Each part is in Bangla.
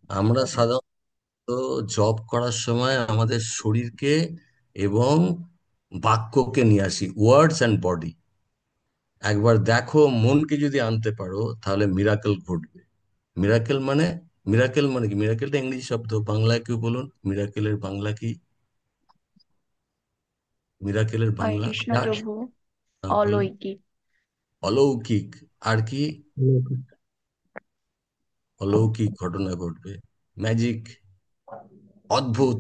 আমরা সাধারণত জব করার সময় আমাদের শরীরকে এবং বাক্যকে নিয়ে আসি, ওয়ার্ডস অ্যান্ড বডি। একবার দেখো, মনকে যদি আনতে পারো তাহলে মিরাকেল ঘটবে। মিরাকেল মানে, মিরাকেল মানে কি? মিরাকেলটা ইংরেজি শব্দ, বাংলায় কেউ বলুন মিরাকেলের বাংলা কি? মিরাকেলের হরে বাংলা কৃষ্ণ যা। প্রভু। বলুন। অলৌকিক। অলৌকিক। আর কি? অলৌকিক ঘটনা ঘটবে, ম্যাজিক, অদ্ভুত,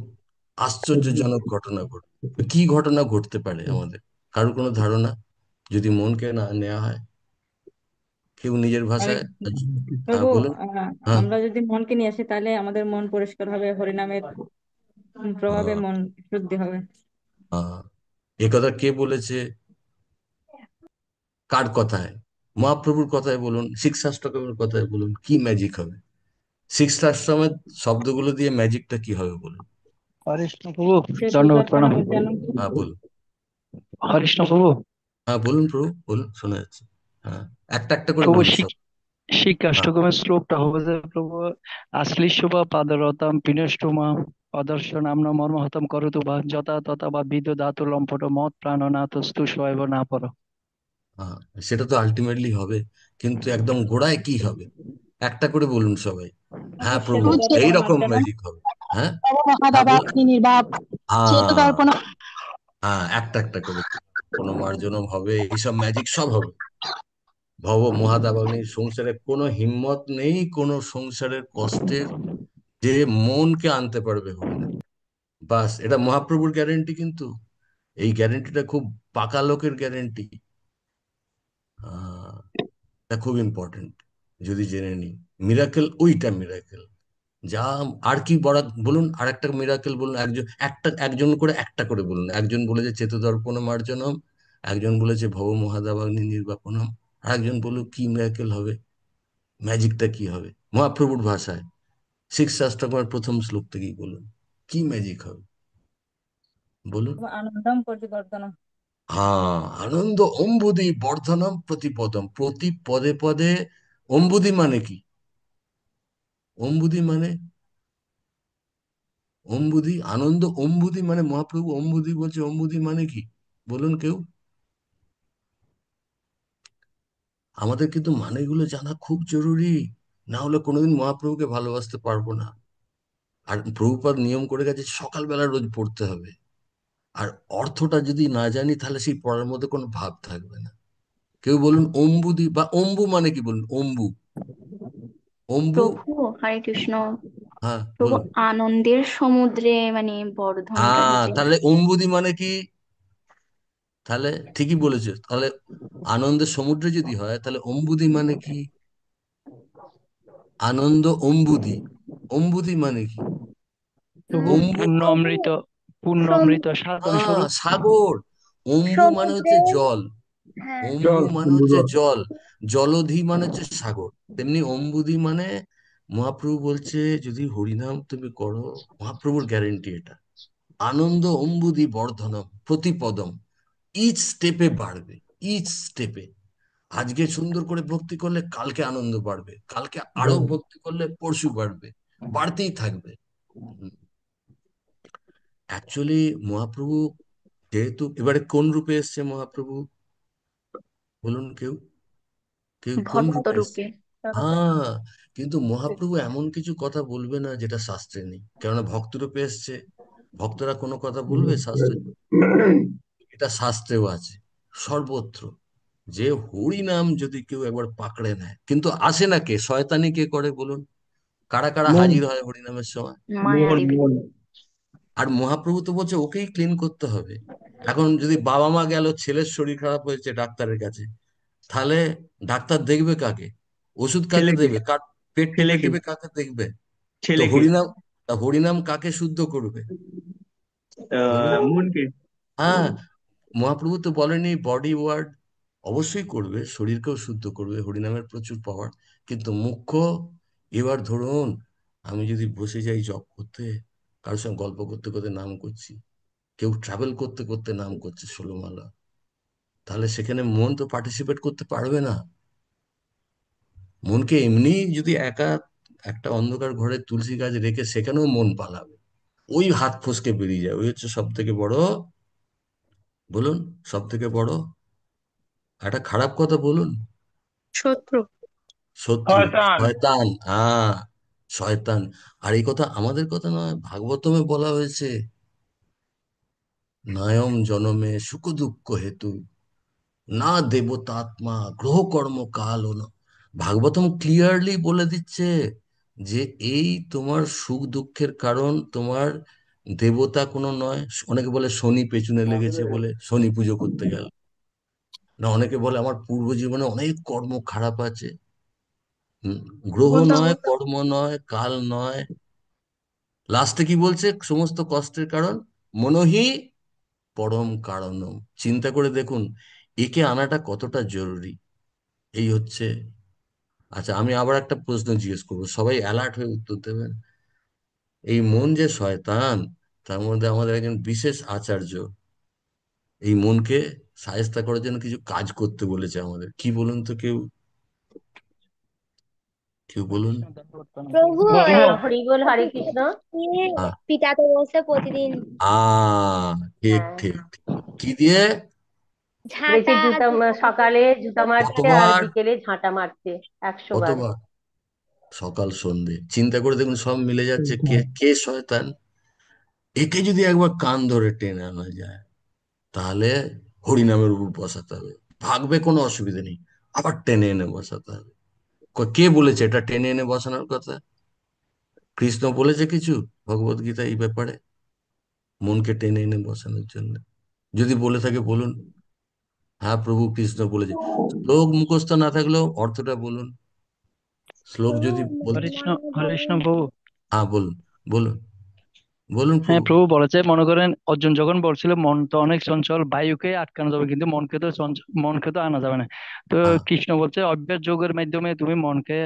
আশ্চর্যজনক ঘটনা ঘটবে। কি ঘটনা ঘটতে পারে আমাদের কারোর কোনো ধারণা? যদি মনকে না নেওয়া হয়, কেউ নিজের হরে ভাষায়। কৃষ্ণ হ্যাঁ প্রভু। বলুন। হ্যাঁ। আমরা যদি মনকে নিয়ে আসি তাহলে আমাদের মন পরিষ্কার হবে, হরিনামের প্রভাবে হ্যাঁ। মন শুদ্ধি হবে। হ্যাঁ। এ কথা কে বলেছে? কার কথায়? মহাপ্রভুর কথায় বলুন, শিক্ষাষ্টকের কথায় বলুন, কি ম্যাজিক হবে? শিক্ষাশ্রমের শব্দগুলো দিয়ে ম্যাজিকটা কি হবে বলুন? হরিষ্ণ প্রভু, সেতু দণ্ডবোধ প্রণাম। দর্পণে যেন। হ্যাঁ বলুন। হরিষ্ণ প্রভু। হ্যাঁ বলুন প্রভু, বলুন, শোনা যাচ্ছে। হ্যাঁ, একটা একটা করে প্রভু বলুন সব। হ্যাঁ। শিক্ষাষ্টকমের শ্লোকটা হবে যে প্রভু, আশ্লিষ্য বা পাদরতাম পিনষ্টমা অদর্শ নাম্ন মর্মহতম করতু বা যথা তথা বা বিদ ধাতু লম্পট মত প্রাণনাথস্তু শৈব না পর। হ্যাঁ, সেটা তো আলটিমেটলি হবে, কিন্তু একদম গোড়ায় কি হবে? একটা করে বলুন সবাই। প্রভু হ্যাঁ প্রভু, সেতু এই দর্পণে রকম মার্জনা। ম্যাজিক হবে। হ্যাঁ। হ্যাঁ বলুন। মহাদাবাগ্নি নির্বাপ হ্যাঁ। চেতদর্পণ। হ্যাঁ, একটা একটা করে কোনো মার্জনম হবে, এইসব ম্যাজিক সব হবে। ভব মহাদাবাগ্নির সংসারে কোনো হিম্মত নেই, কোনো সংসারের কষ্টের, যে মনকে আনতে পারবে হরিনাম। বাস, এটা মহাপ্রভুর গ্যারেন্টি কিন্তু। এই গ্যারেন্টিটা খুব পাকা লোকের গ্যারেন্টি। এটা খুব ইম্পর্টেন্ট যদি জেনে নিই। মিরাকেল, ওইটা মিরাকেল যা। আর কি বড় বলুন, আর একটা মিরাকেল বলুন। একজন করে একটা করে বলুন। একজন বলেছে চেতদর্পণ মার্জনম, একজন বলেছে ভব মহাদাবাগ্নি নির্বাপনম, আর একজন বলুন কি মিরাকেল হবে, ম্যাজিকটা কি হবে মহাপ্রভুর ভাষায়। শিক্ষাষ্টকের প্রথম শ্লোক থেকেই বলুন, কি ম্যাজিক হবে বলুন। আনন্দম প্রতিবর্ধনম। হ্যাঁ, আনন্দ অম্বুদি বর্ধনম প্রতিপদম, প্রতি পদে পদে। অম্বুদি মানে কি? অম্বুদি মানে, অম্বুদি আনন্দ, অম্বুদি মানে মহাপ্রভু অম্বুদি বলছে, অম্বুদি মানে কি বলুন কেউ? আমাদের কিন্তু মানেগুলো জানা খুব জরুরি, না হলে কোনোদিন মহাপ্রভুকে ভালোবাসতে পারবো না। আর প্রভুপাদ নিয়ম করে গেছে সকালবেলা রোজ পড়তে হবে। আর অর্থটা যদি না জানি তাহলে সেই পড়ার মধ্যে কোনো ভাব থাকবে না। কেউ বলুন অম্বুদি বা অম্বু মানে কি বলুন, অম্বু। অম্বু। প্রভু, হরে কৃষ্ণ। হ্যাঁ প্রভু, বলুন। আনন্দের সমুদ্রে মানে বর্ধনটা হ্যাঁ, দিতে। তাহলে অম্বুদি মানে কি? তাহলে ঠিকই বলেছে তাহলে। আনন্দের সমুদ্রে যদি হয় তাহলে অম্বুদি মানে কি? আনন্দ অম্বুদি, অম্বুদি মানে কি? প্রভু অম্বু। পূর্ণ প্রভু, অমৃত, পূর্ণ সমু- অমৃত সাধন হ্যাঁ, স্বরূপ। সাগর। অম্বু মানে সমুদ্রে। হচ্ছে জল। হ্যাঁ। অম্বু মানে হচ্ছে জল। জলধি মানে হচ্ছে সাগর। তেমনি অম্বুদি মানে, মহাপ্রভু বলছে যদি হরিনাম তুমি করো, মহাপ্রভুর গ্যারেন্টি এটা, আনন্দ অম্বুদি বর্ধনম প্রতিপদম, ইচ স্টেপে বাড়বে, ইচ স্টেপে। আজকে সুন্দর করে ভক্তি করলে কালকে আনন্দ বাড়বে, কালকে আরো ভক্তি করলে পরশু বাড়বে, বাড়তেই থাকবে। অ্যাকচুয়ালি মহাপ্রভু যেহেতু, এবারে কোন রূপে এসছে মহাপ্রভু বলুন কেউ? কেউ কোন ভক্ত রূপে এসছে? রূপে। হ্যাঁ, কিন্তু মহাপ্রভু এমন কিছু কথা বলবে না যেটা শাস্ত্রে নেই, কেননা ভক্ত রূপে এসছে। ভক্তরা কোনো কথা বলবে শাস্ত্রে? এটা শাস্ত্রেও আছে, সর্বত্র, যে হরি নাম যদি কেউ একবার পাকড়ে নেয়, কিন্তু আসে না কে, শয়তানি কে করে বলুন? কারা কারা মন, হাজির হয় হরিনামের সময়? মায়া মন, দেবী। মন। আর মহাপ্রভু তো বলছে ওকেই ক্লিন করতে হবে। এখন যদি বাবা মা গেল, ছেলের শরীর খারাপ হয়েছে ডাক্তারের কাছে, তাহলে ডাক্তার দেখবে কাকে? ওষুধ কাকে ছেলেকে, দেবে? কার পেট টিপে ছেলেকে, টিপে কাকে দেখবে? তো ছেলেকে। হরিনাম, তা হরিনাম কাকে শুদ্ধ করবে বলুন? মনকে। হ্যাঁ, মহাপ্রভু তো বলেনি বডি ওয়ার্ড, অবশ্যই করবে, শরীরকেও শুদ্ধ করবে, হরিনামের প্রচুর পাওয়ার, কিন্তু মুখ্য। এবার ধরুন আমি যদি বসে যাই জব করতে, কারোর সঙ্গে গল্প করতে করতে নাম করছি, কেউ ট্রাভেল করতে করতে নাম করছে ষোলমালা, তাহলে সেখানে মন তো পার্টিসিপেট করতে পারবে না। মনকে এমনি যদি একা একটা অন্ধকার ঘরে তুলসী গাছ রেখে সেখানেও মন পালাবে, ওই হাত ফসকে বেরিয়ে যায়। ওই হচ্ছে সব থেকে বড়, বলুন, সব থেকে বড় একটা খারাপ কথা বলুন, শত্রু। শত্রু, শয়তান। শয়তান। হ্যাঁ, শয়তান। আর এই কথা আমাদের কথা নয়, ভাগবতমে বলা হয়েছে, নায়ম জনমে সুখ দুঃখ হেতু না দেবতাত্মা গ্রহ কর্ম কাল ও না। ভাগবতম ক্লিয়ারলি বলে দিচ্ছে যে এই তোমার সুখ দুঃখের কারণ তোমার দেবতা কোনো নয়। অনেকে বলে শনি পেছনে লেগেছে বলে শনি পুজো করতে গেল, না অনেকে বলে আমার পূর্ব জীবনে অনেক কর্ম খারাপ আছে। হুম, গ্রহ নয়, কর্ম নয়, কাল নয়, লাস্টে কি বলছে, সমস্ত কষ্টের কারণ মনহি পরম কারণম। চিন্তা করে দেখুন একে আনাটা কতটা জরুরি। এই হচ্ছে। আচ্ছা, আমি আবার একটা প্রশ্ন জিজ্ঞেস করবো, সবাই অ্যালার্ট হয়ে উত্তর দেবেন। এই মন যে শয়তান, তার মধ্যে আমাদের একজন বিশেষ আচার্য এই মনকে শায়েস্তা করার জন্য কিছু কাজ করতে বলেছে আমাদের। কি বলুন তো, কেউ কেউ বলুন। কৃষ্ণ দণ্ডবত প্রভু বলবো। হরি বল হরে কৃষ্ণ। হ্যাঁ, পিটাতে বসে প্রতিদিন আ ঠিক হ্যাঁ, ঠিক ঠিক। কি দিয়ে? বলেছে ঝাঁটা জুতা সকালে জুতা মারতে আর কতবার? বিকেলে ঝাঁটা মারতে 100 বার। কতবার? সকাল সন্ধে। চিন্তা করে দেখুন, সব মিলে যাচ্ছে। কে কে শয়তান? একে যদি একবার কান ধরে টেনে আনা যায়, তাহলে হরিনামের উপর বসাতে হবে, ভাগবে কোনো অসুবিধা নেই, আবার টেনে এনে বসাতে হবে। কে বলেছে এটা টেনে এনে বসানোর কথা? কৃষ্ণ বলেছে কিছু ভগবত গীতা এই ব্যাপারে, মনকে টেনে এনে বসানোর জন্য? যদি বলে থাকে বলুন। হ্যাঁ, প্রভু কৃষ্ণ বলেছে। শ্লোক মুখস্থ না থাকলেও অর্থটা বলুন। শ্লোক যদি বলতে, হরে কৃষ্ণ, হরে কৃষ্ণ প্রভু। হ্যাঁ বলুন, বলুন, বলুন হ্যাঁ প্রভু। প্রভু বলেছে, মনে করেন অর্জুন যখন বলছিল মন তো অনেক চঞ্চল, বায়ুকে আটকানো যাবে কিন্তু মনকে তো আনা যাবে না। তো হ্যাঁ, কৃষ্ণ বলছে অভ্যাস যোগের মাধ্যমে তুমি মনকে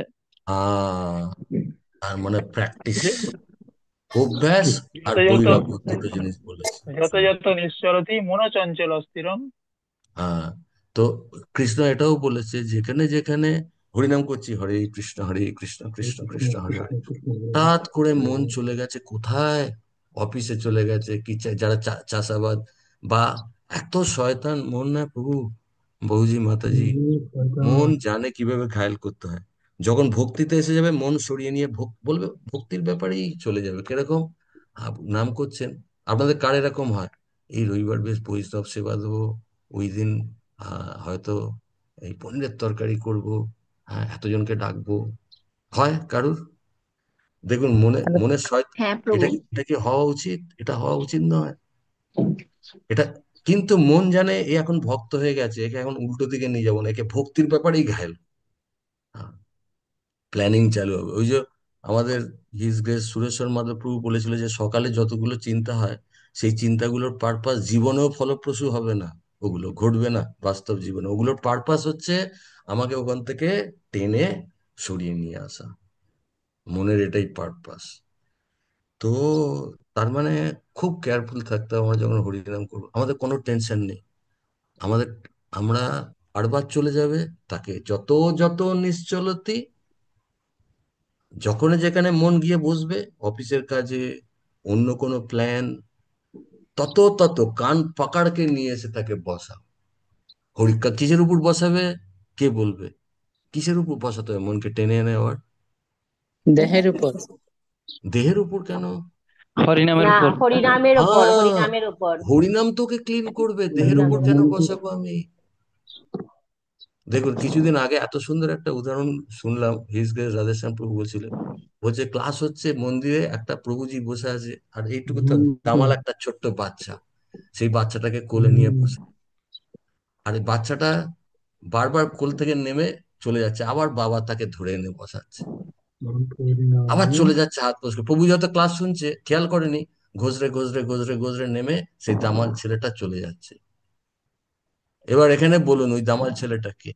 তার মানে প্র্যাকটিস, অভ্যাস আর যত যত বৈরাগ্য, দুটো জিনিস বলেছে। যত যত নিশ্চরতি মনোচঞ্চল স্থিরম। হ্যাঁ, তো কৃষ্ণ এটাও বলেছে, যেখানে যেখানে হরিনাম করছি, হরে কৃষ্ণ হরে কৃষ্ণ কৃষ্ণ কৃষ্ণ হরে হরে, হঠাৎ করে মন চলে গেছে কোথায়? অফিসে চলে গেছে, কি যারা চাষাবাদ, বা এত শয়তান মন না প্রভু, বৌজি মাতাজি, মন জানে কিভাবে ঘায়েল করতে হয়। যখন ভক্তিতে এসে যাবে মন সরিয়ে নিয়ে বলবে ভক্তির ব্যাপারেই চলে যাবে। কিরকম? নাম করছেন, আপনাদের কার এরকম হয়? এই রবিবার বেশ বৈষ্ণব সেবা দেবো, ওই দিন হয়তো এই পনিরের তরকারি করব, হ্যাঁ এতজনকে ডাকবো, হয় কারুর? দেখুন মনে মনে হ্যাঁ প্রভু। এটা কি হওয়া উচিত? এটা হওয়া উচিত নয় এটা। কিন্তু মন জানে এ এখন ভক্ত হয়ে গেছে, একে এখন উল্টো দিকে নিয়ে যাবো না, একে ভক্তির ব্যাপারেই ঘায়েল। প্ল্যানিং চালু হবে। ওই যে আমাদের হিজ গ্রেস সুরেশ্বর মাধব প্রভু বলেছিল যে সকালে যতগুলো চিন্তা হয়, সেই চিন্তাগুলোর পারপাস জীবনেও ফলপ্রসূ হবে না, ওগুলো ঘটবে না বাস্তব জীবনে। ওগুলোর পারপাস হচ্ছে আমাকে ওখান থেকে টেনে সরিয়ে নিয়ে আসা, মনের এটাই পারপাস। তো তার মানে খুব কেয়ারফুল থাকতে হবে। আমরা যখন হরিনাম করবো আমাদের কোনো টেনশন নেই, আমাদের, আমরা বারবার চলে যাবে তাকে যত যত নিশ্চলতি, যখন যেখানে মন গিয়ে বসবে, অফিসের কাজে, অন্য কোনো প্ল্যান, তত তত কান পাকাড়কে নিয়ে এসে তাকে বসা। হরিকা কিসের উপর বসাবে? কে বলবে? কিসের উপর বসাতে হবে মনকে টেনে এনে আবার? দেহের উপর। দেহের উপর কেন? হরিনামের না, উপর। হরিনামের ওপর, হ্যাঁ, হরিনামের ওপর, হরিনাম তোকে ক্লিন করবে, দেহের উপর হরিনামের কেন ওপর। বসাবো আমি? দেখুন কিছুদিন আগে এত সুন্দর একটা উদাহরণ শুনলাম, হিজ গ্রেস রাধেশ্যাম প্রভু বলছিল, বলছে ক্লাস হচ্ছে মন্দিরে, একটা প্রভুজি বসে আছে, আর এইটুকু তো দামাল একটা ছোট্ট বাচ্চা, সেই বাচ্চাটাকে কোলে নিয়ে বসে, আর এই বাচ্চাটা বারবার কোল থেকে নেমে চলে যাচ্ছে, আবার বাবা তাকে ধরে এনে বসাচ্ছে, আবার চলে যাচ্ছে হাত ফসকে। প্রভু যত ক্লাস শুনছে খেয়াল করেনি, ঘষরে ঘষরে ঘষরে ঘষরে নেমে সেই দামাল ছেলেটা চলে যাচ্ছে। এবার এখানে বলুন ওই দামাল ছেলেটা কে?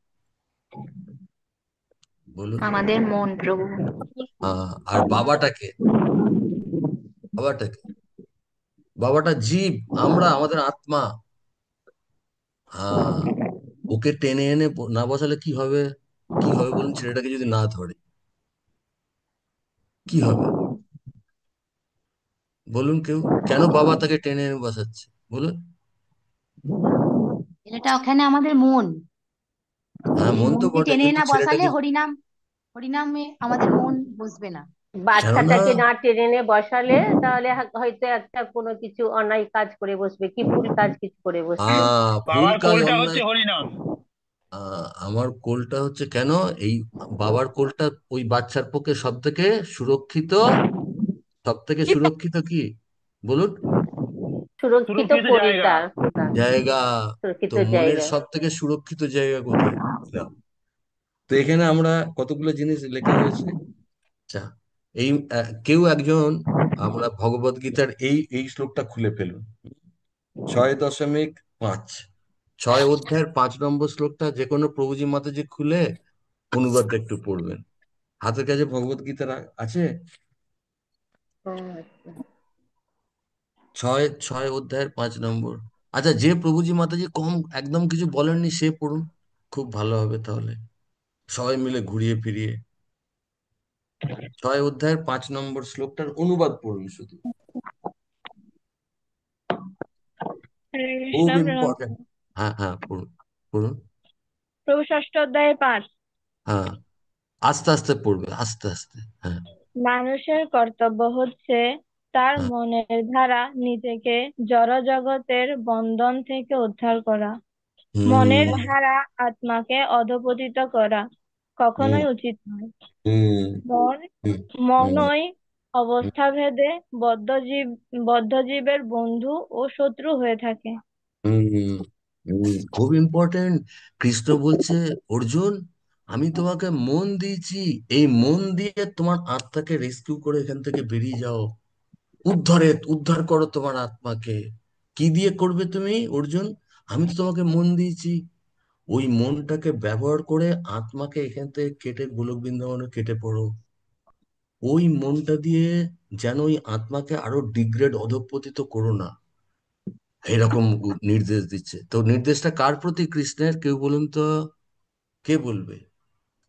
বলুন। আমাদের মন প্রভু। আর বাবাটাকে, বাবাটাকে, বাবাটা জীব, আমরা, আমাদের আত্মা। হ্যাঁ, ওকে টেনে এনে না বসালে কি হবে? কি হবে বলুন, ছেলেটাকে যদি না ধরে? কি হবে বলুন কেউ? কেন বাবা তাকে টেনে এনে বসাচ্ছে বলুন? এটা ওখানে আমাদের মন, হ্যাঁ, এই মন তো মনকে বটে, টেনে কিন্তু না বসালে ছেলেটাকে হরিনামে আমাদের মন বসবে না। কেননা বাচ্চাটাকে না টেনে এনে বসালে তাহলে হয়তো একটা কোনো কিছু অন্যায় কাজ করে বসবে, কি ভুল কাজ কিছু করে বসবে। ভুল বাবার কাজ কোলটা হচ্ছে অন্যায়। হরিনাম। আমার কোলটা হচ্ছে কেন এই বাবার কোলটা ওই বাচ্চার পক্ষে সব থেকে সুরক্ষিত কি বলুন? সুরক্ষিত সুরক্ষিত জায়গা। পরিকার, জায়গা। তো সুরক্ষিত মনের জায়গা। সব থেকে সুরক্ষিত জায়গা কোথায়? না। তো এখানে আমরা কতগুলো জিনিস লেখা হয়েছে। আচ্ছা, এই কেউ একজন আমরা ভগবত গীতার এই এই শ্লোকটা খুলে ফেলুন, 6.5, 6 অধ্যায়ের 5 নম্বর শ্লোকটা যে কোনো প্রভুজি মাতাজি খুলে অনুবাদটা একটু পড়বেন। হাতের কাছে ভগবত গীতার আছে? ও আচ্ছা। 6 অধ্যায়ের 5 নম্বর। আচ্ছা, যে প্রভুজি মাতাজি কম একদম কিছু বলেননি সে পড়ুন, খুব ভালো হবে তাহলে সবাই মিলে ঘুরিয়ে ফিরিয়ে। 6 অধ্যায়ের 5 নম্বর শ্লোকটার অনুবাদ পড়ুন শুধু, হরে খুব কৃষ্ণ প্রণাম। ইম্পর্টেন্ট। হ্যাঁ হ্যাঁ, পড়ুন পড়ুন। প্রভু ষষ্ঠ অধ্যায় 5। হ্যাঁ, আস্তে আস্তে পড়বে, আস্তে আস্তে। হ্যাঁ মানুষের কর্তব্য হচ্ছে তার হ্যাঁ। মনের দ্বারা নিজেকে জড় জগতের বন্ধন থেকে উদ্ধার করা। মনের হুম দ্বারা আত্মাকে অধঃপতিত করা হুম কখনোই উচিত নয়। হুম মন হুম হুম মনই অবস্থাভেদে বদ্ধজীবের বন্ধু ও শত্রু হয়ে থাকে। হুম খুব ইম্পর্টেন্ট। কৃষ্ণ বলছে, অর্জুন আমি তোমাকে মন দিয়েছি, এই মন দিয়ে তোমার আত্মাকে রেস্কিউ করে এখান থেকে বেরিয়ে যাও, উদ্ধার করো তোমার আত্মাকে। কি দিয়ে করবে তুমি অর্জুন? আমি তো তোমাকে মন দিয়েছি, ওই মনটাকে ব্যবহার করে আত্মাকে এখান থেকে কেটে গোলক বৃন্দাবনে কেটে পড়ো। ওই মনটা দিয়ে যেন ওই আত্মাকে আরো ডিগ্রেড অধঃপতিত করো না, এরকম নির্দেশ দিচ্ছে। তো নির্দেশটা কার প্রতি কৃষ্ণের, কেউ বলুন তো? কে বলবে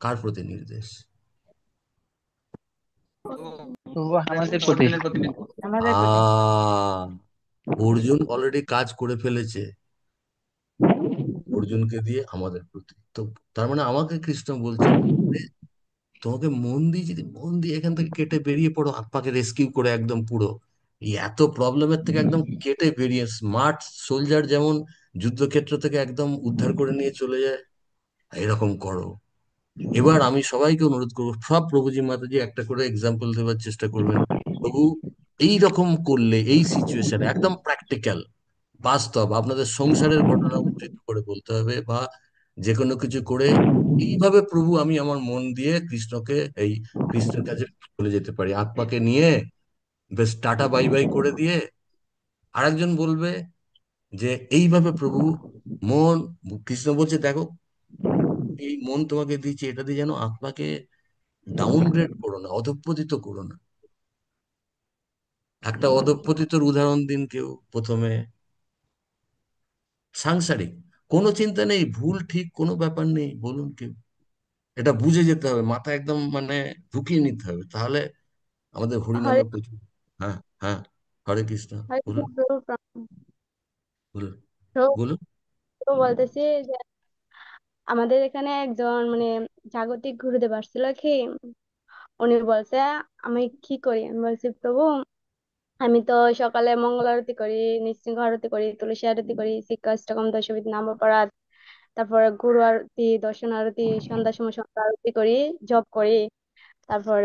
কার প্রতি নির্দেশ? প্রভু আমাদের প্রতি। আমাদের প্রতি। আহ অর্জুন অলরেডি কাজ করে ফেলেছে, অর্জুনকে দিয়ে আমাদের প্রতি। তো তার মানে আমাকে কৃষ্ণ বলছেন, তোমাকে মন দিয়ে, যদি মন দিয়ে এখান থেকে কেটে বেরিয়ে পড়ো, আত্মাকে রেস্কিউ করে একদম পুরো এই এত প্রবলেমের থেকে একদম কেটে বেরিয়ে, স্মার্ট সোলজার যেমন যুদ্ধক্ষেত্র থেকে একদম উদ্ধার করে নিয়ে চলে যায়, এরকম করো। এবার আমি সবাইকে অনুরোধ করবো, সব প্রভুজি মাতাজি একটা করে এক্সাম্পল দেওয়ার চেষ্টা করবেন। প্রভু এই রকম করলে, এই সিচুয়েশনে একদম প্র্যাকটিক্যাল বাস্তব আপনাদের সংসারের ঘটনা উদ্ধৃত করে বলতে হবে, বা যে কোনো কিছু করে এইভাবে প্রভু আমি আমার মন দিয়ে এই কৃষ্ণের কাছে চলে যেতে পারি, আত্মাকে নিয়ে বেশ টাটা বাই বাই করে দিয়ে। আরেকজন বলবে যে এইভাবে প্রভু মন, কৃষ্ণ বলছে দেখো এই মন তোমাকে দিচ্ছি, এটা দিয়ে যেন আত্মাকে ডাউনগ্রেড করো না, অধঃপতিত করো না। একটা অধঃপতিতর উদাহরণ দিন কেউ প্রথমে। সাংসারিক কোনো চিন্তা নেই, ভুল ঠিক কোনো ব্যাপার নেই, বলুন কেউ? এটা বুঝে যেতে হবে, মাথা একদম মানে ঢুকিয়ে নিতে হবে, তাহলে আমাদের হরে হরিনামে প্রচুর। হ্যাঁ হ্যাঁ, হরে কৃষ্ণ। হরে বলুন কৃষ্ণ প্রভু বলুন প্রভু বলুন। প্রভু বলতেছি যে আমাদের এখানে একজন মানে জাগতিক গুরুদেব আসছিল কি, উনি বলছে আমি কি করি। আমি বলছি প্রভু আমি তো সকালে মঙ্গল আরতি করি, নৃসিংহ আরতি করি, তুলসী আরতি করি, শিক্ষাষ্টকম দশবিধ নাম পাঠ, তারপর গুরু আরতি, দর্শন আরতি, সন্ধ্যার সময় সন্ধ্যা আরতি করি, জপ করি, তারপর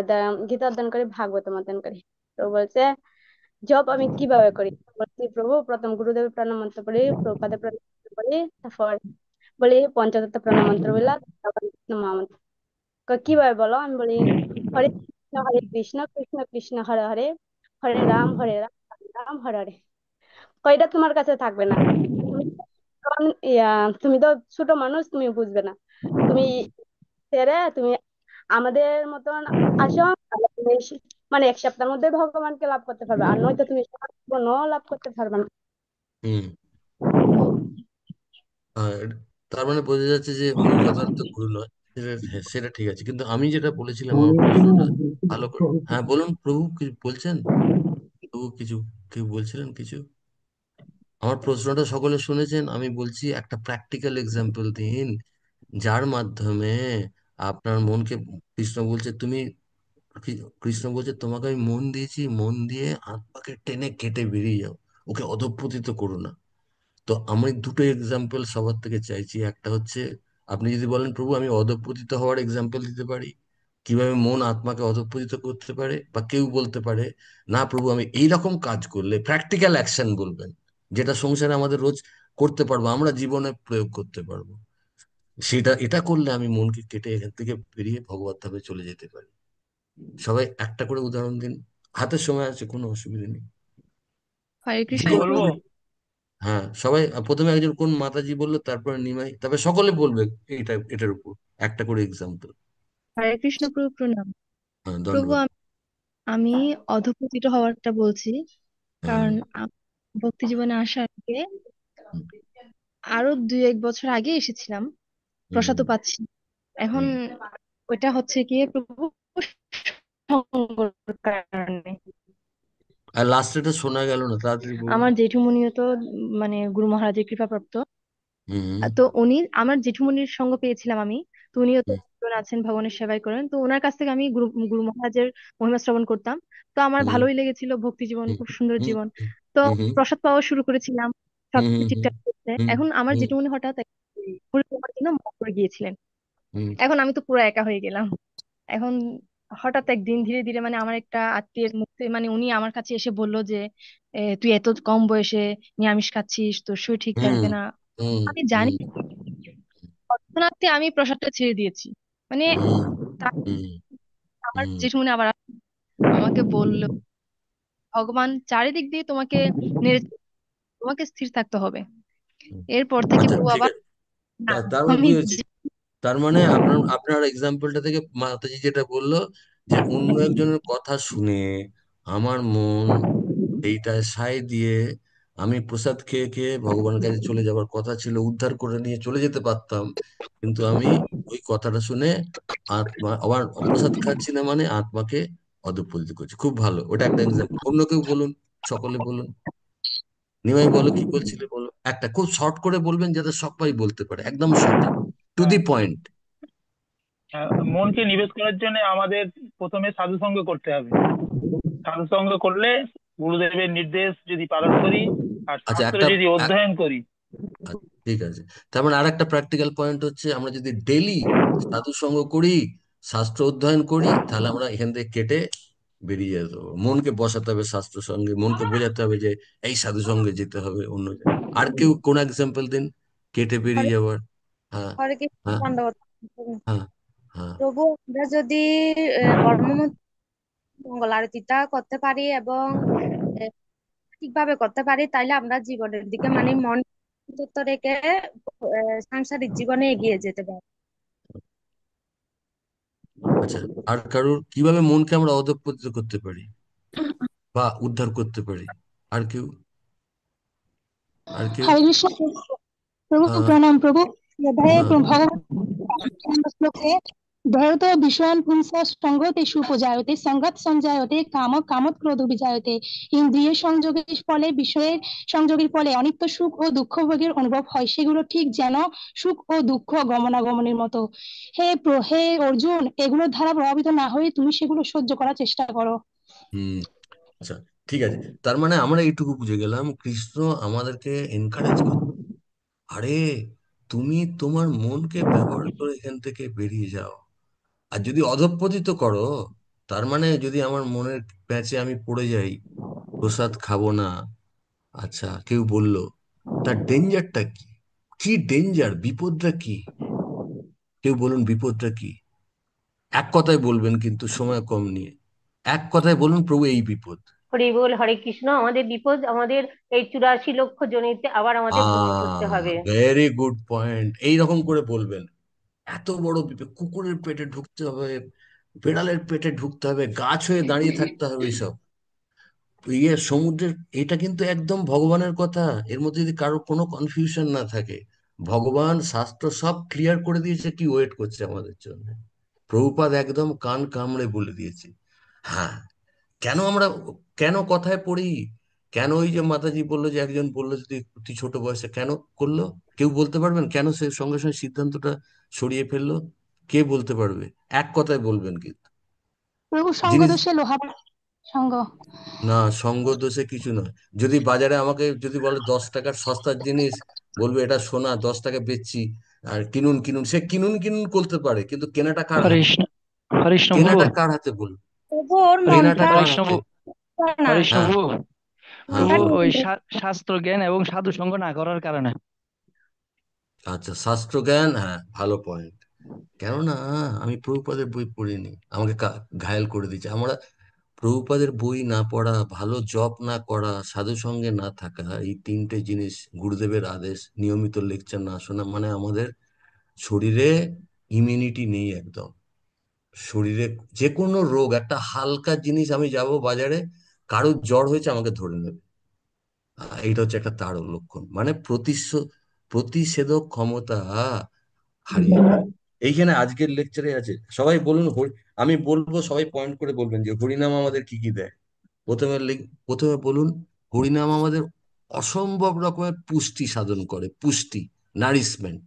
গীতা অধ্যয়ন করি, ভাগবত অধ্যয়ন করি। তো বলছে জব আমি কিভাবে করি। বলছি প্রভু প্রথম গুরুদেবের প্রণাম মন্ত্র পড়ি, প্রভুপাদের প্রণাম মন্ত্র পড়ি, তারপর বলি পঞ্চতত্ত্ব প্রণাম মন্ত্র বললাম, তারপর কৃষ্ণ মহামন্ত্র। কিভাবে বলো। আমি বলি হরে কৃষ্ণ কৃষ্ণ কৃষ্ণ হরে হরে, হরে রাম হরে রাম হরে হরে। এটা তোমার কাছে থাকবে না, তুমি তুমি তো ছোট মানুষ, তুমি বুঝবে না। তুমি ছেড়ে তুমি আমাদের মতন আসো, তাহলে তুমি মানে 1 সপ্তাহের মধ্যে ভগবানকে লাভ করতে পারবে, আর নয়তো তুমি কোনো লাভ করতে পারবে না। হুম। আর তার মানে বোঝা যাচ্ছে যে উনি যথার্থ গুরু নয়। সেটা ঠিক আছে, কিন্তু আমি যেটা বলেছিলাম আমার প্রশ্নটা ভালো করে, হ্যাঁ বলুন প্রভু কিছু বলছেন, প্রভু কিছু কেউ বলছিলেন কিছু? আমার প্রশ্নটা সকলে শুনেছেন? আমি বলছি একটা প্র্যাকটিক্যাল এক্সাম্পল দিন যার মাধ্যমে আপনার মনকে, কৃষ্ণ বলছে তুমি, কৃষ্ণ বলছে তোমাকে আমি মন দিয়েছি, মন দিয়ে আত্মাকে টেনে কেটে বেরিয়ে যাও, ওকে অধঃপতিত করো না। তো আমি দুটো এক্সাম্পল সবার থেকে চাইছি। একটা হচ্ছে, আপনি যদি বলেন প্রভু আমি অধঃপতিত হওয়ার এক্সাম্পল দিতে পারি, কিভাবে মন আত্মাকে অধঃপতিত করতে পারে, বা কেউ বলতে পারে না প্রভু আমি এইরকম কাজ করলে, প্র্যাকটিক্যাল অ্যাকশন বলবেন যেটা সংসারে আমাদের রোজ করতে পারবো, আমরা জীবনে প্রয়োগ করতে পারবো, সেটা এটা করলে আমি মনকে কেটে এখান থেকে বেরিয়ে ভগবত ধামে চলে যেতে পারি। সবাই একটা করে উদাহরণ দিন, হাতের সময় আছে, কোনো অসুবিধা নেই। হরে কৃষ্ণ যে বলবো? প্রভু। হ্যাঁ সবাই, প্রথমে একজন কোন মাতাজি বললো, তারপরে নিমাই, তারপরে সকলে বলবে এটার উপর একটা করে এক্সাম্পল। হরে কৃষ্ণ প্রভু, প্রণাম। হ্যাঁ প্রভু দণ্ডবোধ। আমি অধঃপতিত হওয়ারটা বলছি, হ্যাঁ। কারণ ভক্তি জীবনে আসার আগে হুম, আরো 2-1 বছর আগে এসেছিলাম, প্রসাদও হুম, পাচ্ছি। এখন হুম। ওইটা হচ্ছে গিয়ে প্রভু সঙ্গর কারণে। আর লাস্টেটা শোনা গেল না, তাড়াতাড়ি বলুন। আমার জেঠুমনিও তো মানে গুরু মহারাজের কৃপাপ্রাপ্ত। হুম, তো উনি, আমার জেঠুমনির সঙ্গ পেয়েছিলাম আমি, তো উনিও তো হুম, একজন আছেন, ভগবানের সেবাই করেন, তো ওনার কাছ থেকে আমি গুরু গুরু মহারাজের মহিমা শ্রবণ করতাম। তো আমার হুম, ভালোই লেগেছিল, ভক্তি জীবন হুম, খুব সুন্দর হুম, জীবন। তো হুম, হুম, প্রসাদ পাওয়া শুরু করেছিলাম, হুম, সবকিছু হুম, ঠিকঠাক চলছে। হুম, এখন আমার হুম, জেঠুমনি হঠাৎ ভুল করার জন্য মাফ করে গিয়েছিলেন। হুম, এখন আমি তো পুরো একা হয়ে গেলাম। এখন হঠাৎ একদিন ধীরে ধীরে মানে আমার একটা আত্মীয়ের মুখ থেকে মানে উনি আমার কাছে এসে বলল যে তুই এত কম বয়সে নিরামিষ খাচ্ছিস, তোর শরীর ঠিক হুম, থাকবে না। হুম, আমি জানি, হুম, তৎক্ষণাৎ আমি প্রসাদটা ছেড়ে দিয়েছি। মানে হুম, তার হুম, আমার হুম, জেঠুমনি আবার আমাকে বলল, ভগবান চারিদিক দিয়ে তোমাকে নেড়ে, তোমাকে স্থির থাকতে হবে। হুম। এরপর থেকে আচ্ছা প্রভু ঠিক আবার আছে, না, তার মানে আমি বুঝেছি। তার মানে আপনার আপনার এক্সাম্পলটা থেকে মাতাজি যেটা বললো, যে অন্য একজনের কথা শুনে আমার মন এইটা সায় দিয়ে, আমি প্রসাদ খেয়ে খেয়ে ভগবানের কাছে চলে যাবার কথা ছিল, উদ্ধার করে নিয়ে চলে যেতে পারতাম, কিন্তু আমি ওই কথাটা শুনে আত্মা আবার প্রসাদ খাচ্ছি না, মানে আত্মাকে অধঃপতিত করছি। খুব ভালো, ওটা একটা এক্সাম্পল। অন্য কেউ বলুন, সকলে বলুন। নিমাই বলো, কি বলছিলে বলো, একটা খুব শর্ট করে বলবেন যাতে সবাই বলতে পারে, একদম সঠিক, টু হ্যাঁ, দি পয়েন্ট। মনকে নিবেশ করার জন্য আমাদের প্রথমে সাধু সঙ্গ করতে হবে। সাধু সঙ্গ করলে, গুরুদেবের নির্দেশ যদি পালন করি আর আচ্ছা শাস্ত্র একটা যদি অধ্যয়ন করি। আচ্ছা, ঠিক আছে। তার মানে আর একটা প্র্যাকটিক্যাল পয়েন্ট হচ্ছে, আমরা যদি ডেলি সাধু সঙ্গ করি, শাস্ত্র অধ্যয়ন করি, তাহলে আমরা এখান থেকে কেটে বেরিয়ে যেতে হবে। মনকে বসাতে হবে শাস্ত্র সঙ্গে, মনকে বোঝাতে হবে যে এই সাধু সঙ্গে যেতে হবে অন্য জায়গায়। আর কেউ কোন এক্সাম্পল দিন কেটে বেরিয়ে হরে যাওয়ার? হ্যাঁ, হরে কৃষ্ণ, হ্যাঁ, দণ্ডবত হ্যাঁ, হ্যাঁ। প্রভু। আমরা যদি কর্মমত মঙ্গল আরতিটা করতে পারি এবং আহ, ঠিকভাবে করতে পারি, তাইলে আমরা জীবনের দিকে মানে মন যত রেখে সাংসারিক জীবনে এগিয়ে যেতে পারি। আচ্ছা, আর কারোর কিভাবে মনকে আমরা অধঃপতিত করতে পারি বা উদ্ধার করতে পারি? আর কেউ? আর কেউ? হরে কৃষ্ণ প্রভু, হ্যাঁ, প্রণাম প্রভু। অধ্যায়ে হ্যাঁ, ভগবান শ্লোকে ধরত বিষয়ান পুংসা সঙ্গতেষু উপজায়তে সংঘাত সঞ্জায়তে কাম কামত ক্রোধ বিজায়তে। ইন্দ্রিয় সংযোগের ফলে, বিষয়ের সংযোগের ফলে অনিত্য সুখ ও দুঃখ ভোগের অনুভব হয়, সেগুলো ঠিক যেন সুখ ও দুঃখ গমনাগমনের মতো। হে অর্জুন, এগুলোর দ্বারা প্রভাবিত না হয়ে তুমি সেগুলো সহ্য করার চেষ্টা করো। হুম। আচ্ছা ঠিক আছে, তার মানে আমরা এইটুকু বুঝে গেলাম, কৃষ্ণ আমাদেরকে এনকারেজ করে, আরে তুমি তোমার মনকে ব্যবহার করে এখান থেকে বেরিয়ে যাও। আর যদি অধঃপতিত করো, তার মানে যদি আমার মনের প্যাচে আমি পড়ে যাই, প্রসাদ খাবো না, আচ্ছা কেউ বলল, তার ডেঞ্জারটা কি? কি ডেঞ্জার, বিপদটা কি? কেউ বলুন বিপদটা কি? এক কথায় বলবেন, কিন্তু সময় কম নিয়ে এক কথায় বলুন প্রভু এই বিপদ। হরি বল, হরে কৃষ্ণ। আমাদের বিপদ আমাদের এই 84 লক্ষ জনিতে আবার আমাদের জন্ম ধরতে হবে। ভেরি গুড পয়েন্ট, এইরকম করে বলবেন। এত বড় বিপদ, কুকুরের পেটে ঢুকতে হবে, বেড়ালের পেটে ঢুকতে হবে, গাছ হয়ে দাঁড়িয়ে থাকতে হবে, এসব সমুদ্রের, এটা কিন্তু একদম ভগবানের কথা। এর মধ্যে যদি কারো কোনো কনফিউশন না থাকে, ভগবান শাস্ত্র সব ক্লিয়ার করে দিয়েছে, কি ওয়েট করছে আমাদের জন্য। প্রভুপাদ একদম কান কামড়ে বলে দিয়েছে। হ্যাঁ, কেন আমরা, কেন কথায় পড়ি, কেন ওই যে মাতাজি বললো, যে একজন বললো যদি অতি ছোট বয়সে কেন করলো, কেউ বলতে পারবেন কেন সে সঙ্গে সঙ্গে সিদ্ধান্তটা সরিয়ে ফেললো? কে বলতে পারবে? এক কথায় বলবেন কিন্তু প্রভু সঙ্গ জিনিস। দোষে লোহা সঙ্গ। না, সঙ্গ দোষে কিছু নয়। যদি বাজারে আমাকে যদি বলে 10 টাকার সস্তার জিনিস, বলবে এটা সোনা 10 টাকা বেচছি আর কিনুন কিনুন, সে কিনুন কিনুন করতে পারে, কিন্তু কেনাটা কার হাতে? হরিষ্ণ হরিষ্ণ প্রভু, কেনাটা কার হাতে বলুন? প্রভু ওর কেনাটা মনটা কার হরিষ্ণ হাতে? না। হরিষ্ণ হ্যাঁ, প্রভু, হ্যাঁ প্রভু বলুন। ওই শাস্ত্র জ্ঞান এবং সাধু সঙ্গ না করার কারণে। আচ্ছা, শাস্ত্র জ্ঞান, হ্যাঁ ভালো পয়েন্ট। কেননা আমি প্রভুপাদের বই পড়িনি, আমাকে ঘায়েল করে দিচ্ছে। আমরা প্রভুপাদের বই না পড়া, ভালো জব না করা, সাধু সঙ্গে না থাকা, এই তিনটে জিনিস, গুরুদেবের আদেশ, নিয়মিত লেকচার না শোনা, মানে আমাদের শরীরে ইমিউনিটি নেই একদম। শরীরে যে কোনো রোগ, একটা হালকা জিনিস, আমি যাব বাজারে, কারোর জ্বর হয়েছে আমাকে ধরে নেবে। এইটা হচ্ছে একটা তার লক্ষণ, মানে প্রতিষেধক ক্ষমতা হারিয়ে ফেলে। এইখানে আজকের লেকচারে আছে, সবাই বলুন আমি বলবো, সবাই পয়েন্ট করে বলবেন যে হরিনাম আমাদের কি কি দেয়। প্রথমে বলুন, হরিনাম আমাদের অসম্ভব রকমের পুষ্টি সাধন করে, পুষ্টি, নারিশমেন্ট।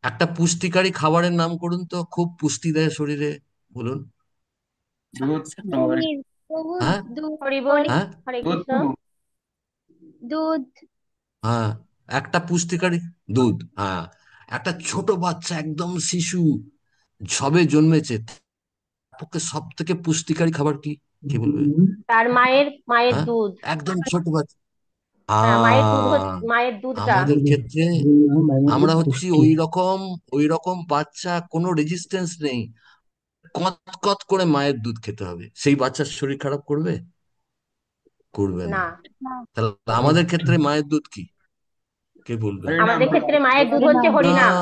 একটা পুষ্টিকারী খাবারের নাম করুন তো, খুব পুষ্টি দেয় শরীরে, বলুন। পনির প্রভু, হ্যাঁ, দুধ। হরি বল, হ্যাঁ, হরে কৃষ্ণ। দুধ। হ্যাঁ, একটা পুষ্টিকারী, দুধ। হ্যাঁ, একটা ছোট বাচ্চা, একদম শিশু, সবে জন্মেছে, পক্ষে সব থেকে পুষ্টিকারী খাবার কি? কি বলবে? তার মায়ের মায়ের হ্যাঁ, দুধ। একদম ছোট বাচ্চা। হ্যাঁ, মায়ের দুধ আহ মায়ের দুধটা। আমাদের ক্ষেত্রে আমরা হচ্ছি ওই রকম বাচ্চা, কোনো রেজিস্ট্যান্স নেই, কত কত করে মায়ের দুধ খেতে হবে। সেই বাচ্চার শরীর খারাপ করবে? করবে না। না, তাহলে আমাদের ক্ষেত্রে মায়ের দুধ কি? কে বলবেন? আমাদের ক্ষেত্রে মায়ের দুধ হচ্ছে না, হরিনাম।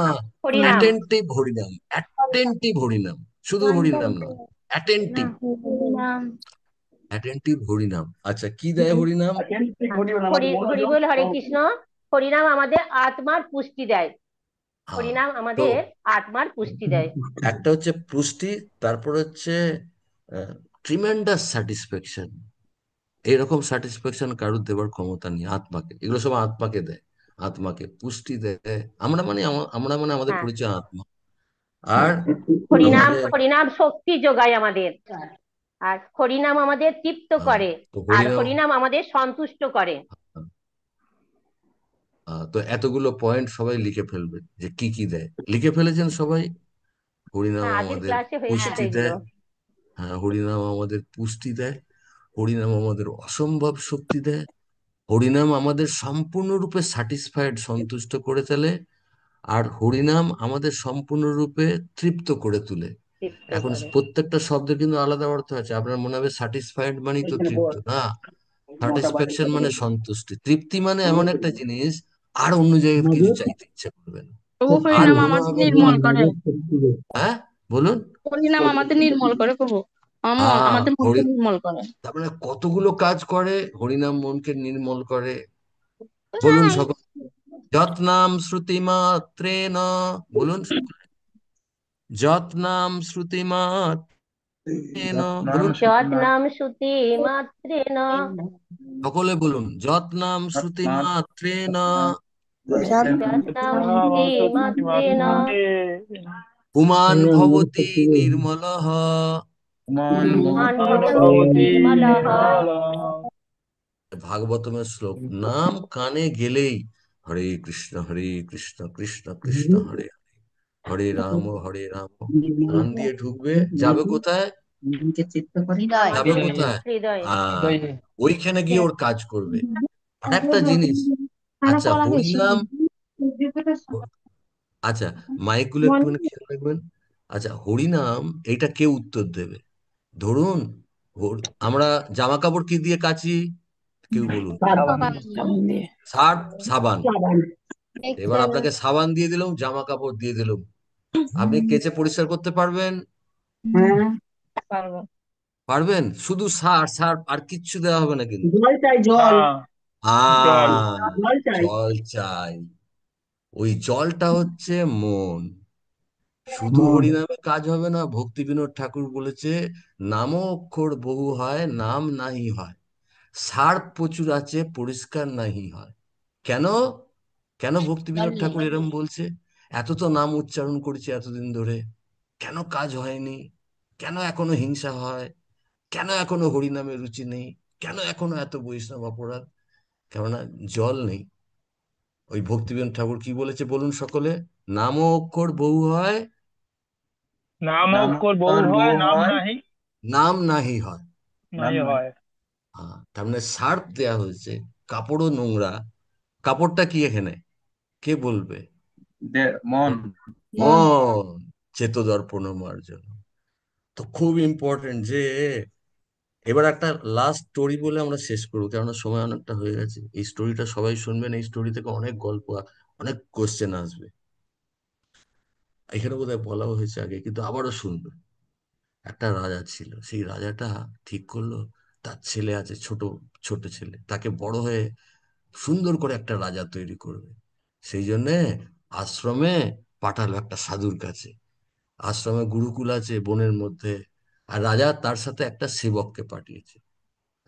হরিনাম। অ্যাটেন্টিভ হরিনাম, অ্যাটেন্টিভ হরিনাম, শুধু হরিনাম নয়, অ্যাটেন্টিভ, অ্যাটেন্টিভ হরিনাম। আচ্ছা, কি দেয় হরিনাম? হরি হরি বল, হরে কৃষ্ণ। হরিনাম আমাদের আত্মার পুষ্টি দেয়। হ্যাঁ, হরিনাম তো আমাদের আত্মার পুষ্টি দেয়। একটা হচ্ছে পুষ্টি, তারপর হচ্ছে ট্রিমেন্ডাস স্যাটিসফ্যাকশন। এইরকম স্যাটিসফ্যাকশন কারুর দেওয়ার ক্ষমতা নেই আত্মাকে। এগুলো সব আত্মাকে দেয়, আত্মাকে পুষ্টি দেয়। আমরা মানে আমাদের হ্যাঁ, পরিচয় আত্মা। আর হরিনাম আমাদের, হরিনাম শক্তি যোগায় আমাদের। আর হরিনাম আমাদের তৃপ্ত করে। তো আর হরিনাম, হরিনাম আমাদের সন্তুষ্ট করে। তো এতগুলো পয়েন্ট সবাই লিখে ফেলবে যে কি কি দেয়, লিখে ফেলেছেন সবাই? হরিনাম হ্যাঁ, আগের আমাদের ক্লাসে হয়েছে তো পুষ্টি এগুলো। দেয়। হ্যাঁ, হরিনাম আমাদের পুষ্টি দেয়। হরিনাম আমাদের অসম্ভব শক্তি দেয়। হরিনাম আমাদের সম্পূর্ণরূপে স্যাটিসফাইড, সন্তুষ্ট করে তোলে। আর হরিনাম আমাদের সম্পূর্ণরূপে তৃপ্ত করে তোলে। তৃপ্ত এখন করে। প্রত্যেকটা শব্দের কিন্তু আলাদা অর্থ আছে। আপনার মনে হবে স্যাটিসফাইড মানেই তো তৃপ্ত, না। স্যাটিসফ্যাকশন মানে সন্তুষ্টি, তৃপ্তি মানে এমন একটা জিনিস, আর অন্য জায়গায় কিছু চাইতে ইচ্ছে করবে না। প্রভু আর হরিনাম মনে আমাদের হবে নির্মল করে। হ্যাঁ, বলুন। হরিনাম আমাদের নির্মল করে প্রভু। আমাদের মনকে হরি, নির্মল করে। তার মানে কতগুলো কাজ করে হরিনাম, মনকে নির্মল করে। বলুন সকল, যৎ নাম শ্রুতি মাত্রেণ, বলুন সকলে, যৎ নাম শ্রুতি মাত্রেণ, বলুন যৎ নাম শ্রুতি মাত্রেণ। সকলে, বলুন যৎ নাম শ্রুতি মাত্রেণ যৎ নাম শ্রুতি মাত্রেণ পুমাन् ভবতি নির্মলঃ। পুমাन् ভবতি নির্মলঃ। ভাগবতমের শ্লোক, নাম কানে গেলেই হরে কৃষ্ণ কৃষ্ণ কৃষ্ণ হরে হরে, হরে রাম কান দিয়ে ঢুকবে, যাবে কোথায়? যাবে আমাদের কোথায়? হৃদয়ে। ওইখানে গিয়ে ওর কাজ করবে। আর একটা জিনিস, আচ্ছা হরিনাম, আচ্ছা মাইকগুলো একটুখানি খেয়াল রাখবেন। আচ্ছা, হরিনাম এইটা কে উত্তর দেবে? ধরুন আমরা জামা কাপড় কি দিয়ে কাচি? কেউ বলুন। সার্ফ, সাবান। এবার আপনাকে সাবান দিয়ে দিলাম, জামা কাপড় দিয়ে দিলাম, আপনি কেচে পরিষ্কার করতে পারবেন? পারবো। পারবেন? শুধু সার্ফ আর কিচ্ছু দেওয়া হবে না কিন্তু। জল চাই, জল। জল। জল চাই। ওই জলটা হচ্ছে মন। শুধু হরিনামে কাজ হবে না, ভক্তি বিনোদ ঠাকুর বলেছে নাম অক্ষর বহু হয়, নাম নাহি হয়, সার প্রচুর আছে, পরিষ্কার নাহি হয়। কেন? কেন ভক্তি বিনোদ ঠাকুর এরম বলছে? এত তো নাম উচ্চারণ করেছে এতদিন ধরে, কেন কাজ হয়নি? কেন এখনো হিংসা হয়? কেন এখনো হরিনামে রুচি নেই? কেন এখনো এত বৈষ্ণব অপরাধ? কেননা জল নেই। ওই ভক্তিবিনোদ ঠাকুর কি বলেছে বলুন সকলে? নাম অক্ষর বহু হয়, নাম নাম অক্ষর বহু অক্ষর হয়, বহু নাম হয়, নাহি নাম নাহি হয়। নাম নাহি নাই। হয়। তার মানে সার্ফ দেয়া হয়েছে, কাপড়ও নোংরা। কাপড়টা কি এখানে? কে বলবে? মন। মন। চেতদর্পণ মার্জন। তো খুব ইম্পর্টেন্ট যে, এবার একটা লাস্ট স্টোরি বলে আমরা শেষ করবো, কেননা সময় অনেকটা হয়ে গেছে। এই স্টোরিটা সবাই শুনবেন, এই স্টোরি থেকে অনেক গল্প অনেক কোশ্চেন আসবে। এখানে বোধহয় বলাও হয়েছে আগে, কিন্তু আবারও শুনবে। একটা রাজা ছিল, সেই রাজাটা ঠিক করলো তার ছেলে আছে, ছোট ছোট ছেলে, তাকে বড় হয়ে সুন্দর করে একটা রাজা তৈরি করবে। সেই জন্যে আশ্রমে পাঠালো একটা সাধুর কাছে। আশ্রমে গুরুকুল আছে বনের মধ্যে, আর রাজা তার সাথে একটা সেবককে পাঠিয়েছে।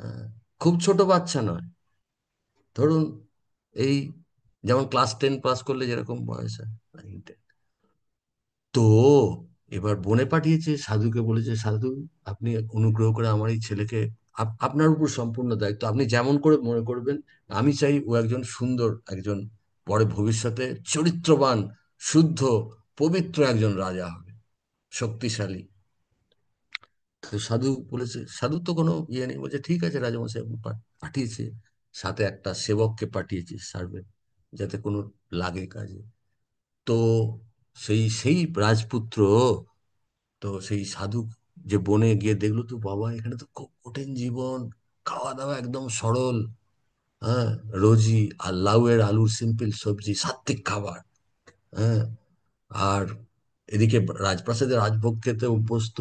হ্যাঁ, খুব ছোট বাচ্চা নয়, ধরুন এই যেমন ক্লাস 10 পাস করলে যেরকম বয়স হয়, 9, 10। তো এবার বনে পাঠিয়েছে, সাধুকে বলেছে, সাধু আপনি অনুগ্রহ করে আমার এই ছেলেকে, আপনার উপর সম্পূর্ণ দায়িত্ব, আপনি যেমন করে মনে করবেন। আমি চাই ও একজন সুন্দর, একজন পরে ভবিষ্যতে চরিত্রবান, শুদ্ধ, পবিত্র একজন রাজা হবে, শক্তিশালী। তো সাধু বলেছে, সাধু তো কোনো ইয়ে নেই, বলছে ঠিক আছে রাজামশাই, আপনি পাঠিয়েছে, সাথে একটা সেবককে পাঠিয়েছে, সার্ভেন্ট, যাতে কোনো লাগে কাজে। তো সেই সেই রাজপুত্র, তো সেই সাধু যে বনে গিয়ে দেখলো, তো বাবা এখানে তো খুব কঠিন জীবন, খাওয়া দাওয়া একদম সরল, হ্যাঁ, রোজি আর লাউয়ের আলুর সিম্পল সবজি, সাত্বিক খাবার, হ্যাঁ। আর এদিকে রাজপ্রাসাদে রাজভোগ খেতে অভ্যস্ত।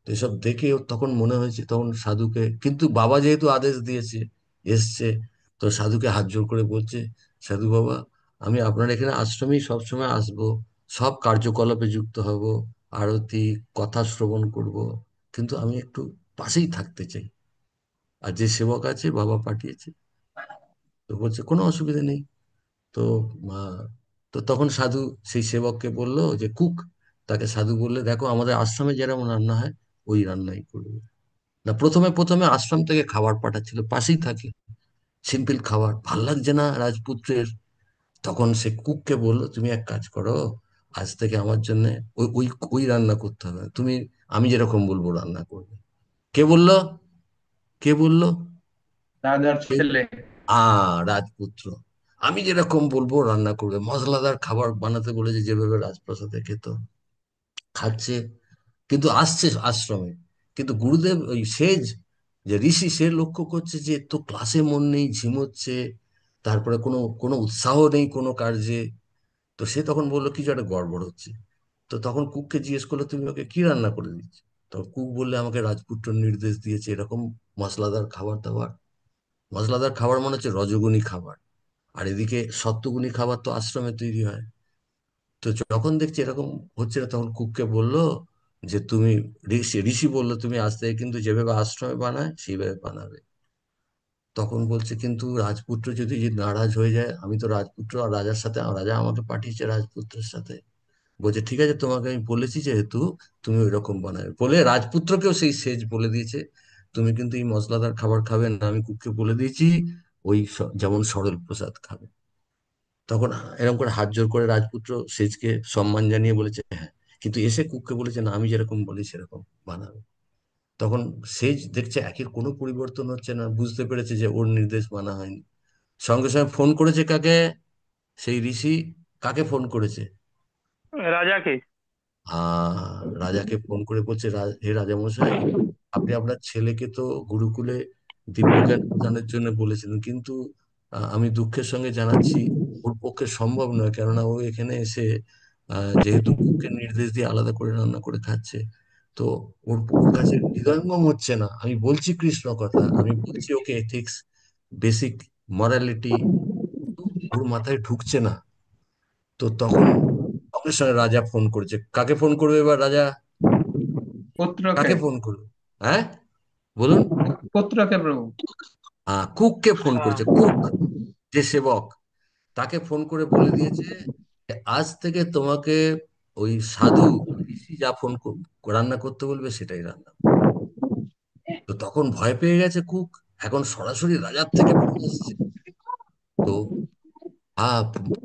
তো এসব দেখে ওর তখন মনে হয়েছে, তখন সাধুকে, কিন্তু বাবা যেহেতু আদেশ দিয়েছে, এসছে, তো সাধুকে হাত জোড় করে বলছে, সাধু বাবা, আমি আপনার এখানে আশ্রমেই সবসময় আসবো, সব কার্যকলাপে যুক্ত হব, আরতি, কথা শ্রবণ করব, কিন্তু আমি একটু পাশেই থাকতে চাই। আর যে সেবক আছে বাবা পাঠিয়েছে। তো বলছে কোনো অসুবিধা নেই। তো আহ, তো তখন সাধু সেই সেবককে বললো যে কুক, তাকে সাধু বললে, দেখো আমাদের আশ্রমে যেরকম রান্না হয় ওই রান্নাই করবে। না, প্রথমে প্রথমে আশ্রম থেকে খাবার পাঠাচ্ছিল, পাশেই থাকে, সিম্পল খাবার, ভাল লাগছে না রাজপুত্রের। তখন সে কুককে বললো, তুমি এক কাজ করো, আজ থেকে আমার জন্য ওই ওই ওই রান্না করতে হবে না। তুমি, আমি যেরকম বলবো রান্না করবে। কে বললো? কে বললো? রাজার কে- ছেলে। রাজপুত্র। আমি যেরকম বলবো রান্না করবে, মশলাদার খাবার বানাতে বলেছে, যেভাবে রাজপ্রাসাদে খেত, খাচ্ছে। কিন্তু আসছে আশ্রমে, কিন্তু গুরুদেব ওই সেজ, যে ঋষি, সে লক্ষ্য করছে যে তো ক্লাসে মন নেই, ঝিমোচ্ছে, তারপরে কোনো কোনো উৎসাহ নেই কোনো কার্যে। তো সে তখন বললো কিছু একটা গড়বড় হচ্ছে। তো তখন কুককে জিজ্ঞেস করলো, তুমি ওকে কি রান্না করে দিচ্ছ? তো কুক বললে, আমাকে রাজপুত্র নির্দেশ দিয়েছে এরকম মশলাদার খাবার দাবার। মশলাদার খাবার মনে হচ্ছে রজগুণী খাবার, আর এদিকে সত্ত্বগুণী খাবার তো আশ্রমে তৈরি হয়। তো যখন দেখছি এরকম হচ্ছে না, তখন কুককে বললো যে তুমি, ঋষি ঋষি বললো, তুমি আজ থেকে কিন্তু যেভাবে আশ্রমে বানায় সেইভাবে বানাবে। তখন বলছে, কিন্তু রাজপুত্র যদি নারাজ হয়ে যায়, আমি তো রাজপুত্র, আর রাজার সাথে, রাজা আমাকে পাঠিয়েছে রাজপুত্রের সাথে। বলছে ঠিক আছে, তোমাকে আমি বলেছি যেহেতু, তুমি ওই রকম বানাবে, বলে রাজপুত্রকেও সেই সেজ বলে দিয়েছে, তুমি কিন্তু এই মশলাদার খাবার খাবে না, আমি কুককে বলে দিয়েছি ওই যেমন সরল প্রসাদ খাবে। তখন এরকম করে হাত জোড় করে রাজপুত্র সেজকে সম্মান জানিয়ে বলেছে হ্যাঁ, কিন্তু এসে কুককে বলেছে না, আমি যেরকম বলি সেরকম বানাবে। তখন সেজ দেখছে একের কোনো পরিবর্তন হচ্ছে না, বুঝতে পেরেছে যে ওর নির্দেশ মানা হয়নি। সঙ্গে সঙ্গে ফোন করেছে কাকে? সেই ঋষি কাকে ফোন করেছে? রাজাকে। রাজাকে ফোন করে বলছে, হে রাজামশাই, আপনি আপনার ছেলেকে তো গুরুকুলে দিব্যজ্ঞান প্রদানের জন্য বলেছিলেন, কিন্তু আমি দুঃখের সঙ্গে জানাচ্ছি ওর পক্ষে সম্ভব নয়, কেননা ও এখানে এসে যেহেতু কুকের নির্দেশ দিয়ে আলাদা করে রান্না করে খাচ্ছে, তো ওর ওর কাছে হৃদয়ঙ্গম হচ্ছে না। আমি বলছি কৃষ্ণ কথা, আমি বলছি ওকে এথিক্স, বেসিক মরালিটি, ওর মাথায় ঢুকছে না। তো তখন সঙ্গে সঙ্গে রাজা ফোন করেছে। কাকে ফোন করবে এবার রাজা? পুত্রকে। কাকে ফোন করবে? হ্যাঁ, বলুন। পুত্রকে প্রভু। কুককে ফোন করেছে। কুক যে সেবক, তাকে ফোন করে বলে দিয়েছে যে, আজ থেকে তোমাকে ওই সাধু ঋষি যা রান্না করতে বলবে সেটাই রান্না। তো তখন ভয় পেয়ে গেছে কুক, এখন সরাসরি রাজার থেকে ফোন এসছে। তো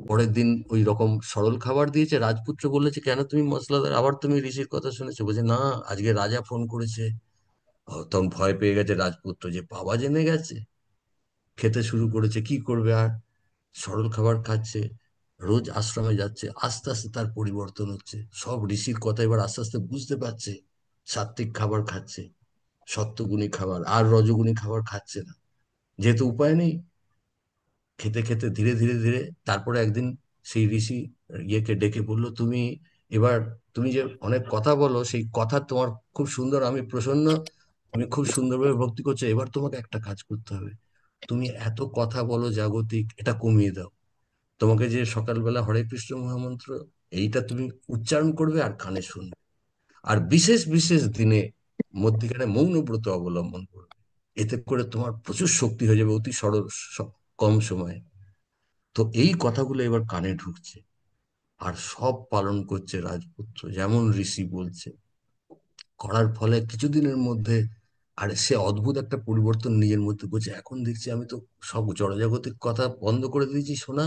পরের দিন ওই রকম সরল খাবার দিয়েছে। রাজপুত্র বলেছে, কেন তুমি মশলাদার? আবার তুমি ঋষির কথা শুনেছো? বলছে, না, আজকে রাজা ফোন করেছে। তখন ভয় পেয়ে গেছে রাজপুত্র, যে বাবা জেনে গেছে। খেতে শুরু করেছে, কি করবে আর, সরল খাবার খাচ্ছে, রোজ আশ্রমে যাচ্ছে। আস্তে আস্তে তার পরিবর্তন হচ্ছে, সব ঋষির কথা এবার আস্তে আস্তে বুঝতে পারছে। সাত্বিক খাবার খাচ্ছে, সত্যগুণী খাবার, আর রজগুণী খাবার খাচ্ছে না, যেহেতু উপায় নেই। খেতে খেতে ধীরে ধীরে ধীরে তারপরে একদিন সেই ঋষি ইয়েকে ডেকে বললো, তুমি এবার, তুমি যে অনেক কথা বলো, সেই কথা তোমার খুব সুন্দর, আমি প্রসন্ন, তুমি খুব সুন্দরভাবে ভক্তি করছো, এবার তোমাকে একটা কাজ করতে হবে। তুমি এত কথা বলো জাগতিক, এটা কমিয়ে দাও। তোমাকে যে সকালবেলা হরে কৃষ্ণ মহামন্ত্র, এইটা তুমি উচ্চারণ করবে আর কানে শুনবে। আর বিশেষ বিশেষ দিনে মধ্যিখানে মৌন ব্রত অবলম্বন করবে। এতে করে তোমার প্রচুর শক্তি হয়ে যাবে অতি সরল, কম সময়ে। তো এই কথাগুলো এবার কানে ঢুকছে, আর সব পালন করছে রাজপুত্র, যেমন ঋষি বলছে। করার ফলে কিছুদিনের মধ্যে আর সে অদ্ভুত একটা পরিবর্তন নিজের মধ্যে করছে। এখন দেখছি আমি তো সব জড়জাগতিক কথা বন্ধ করে দিয়েছি শোনা,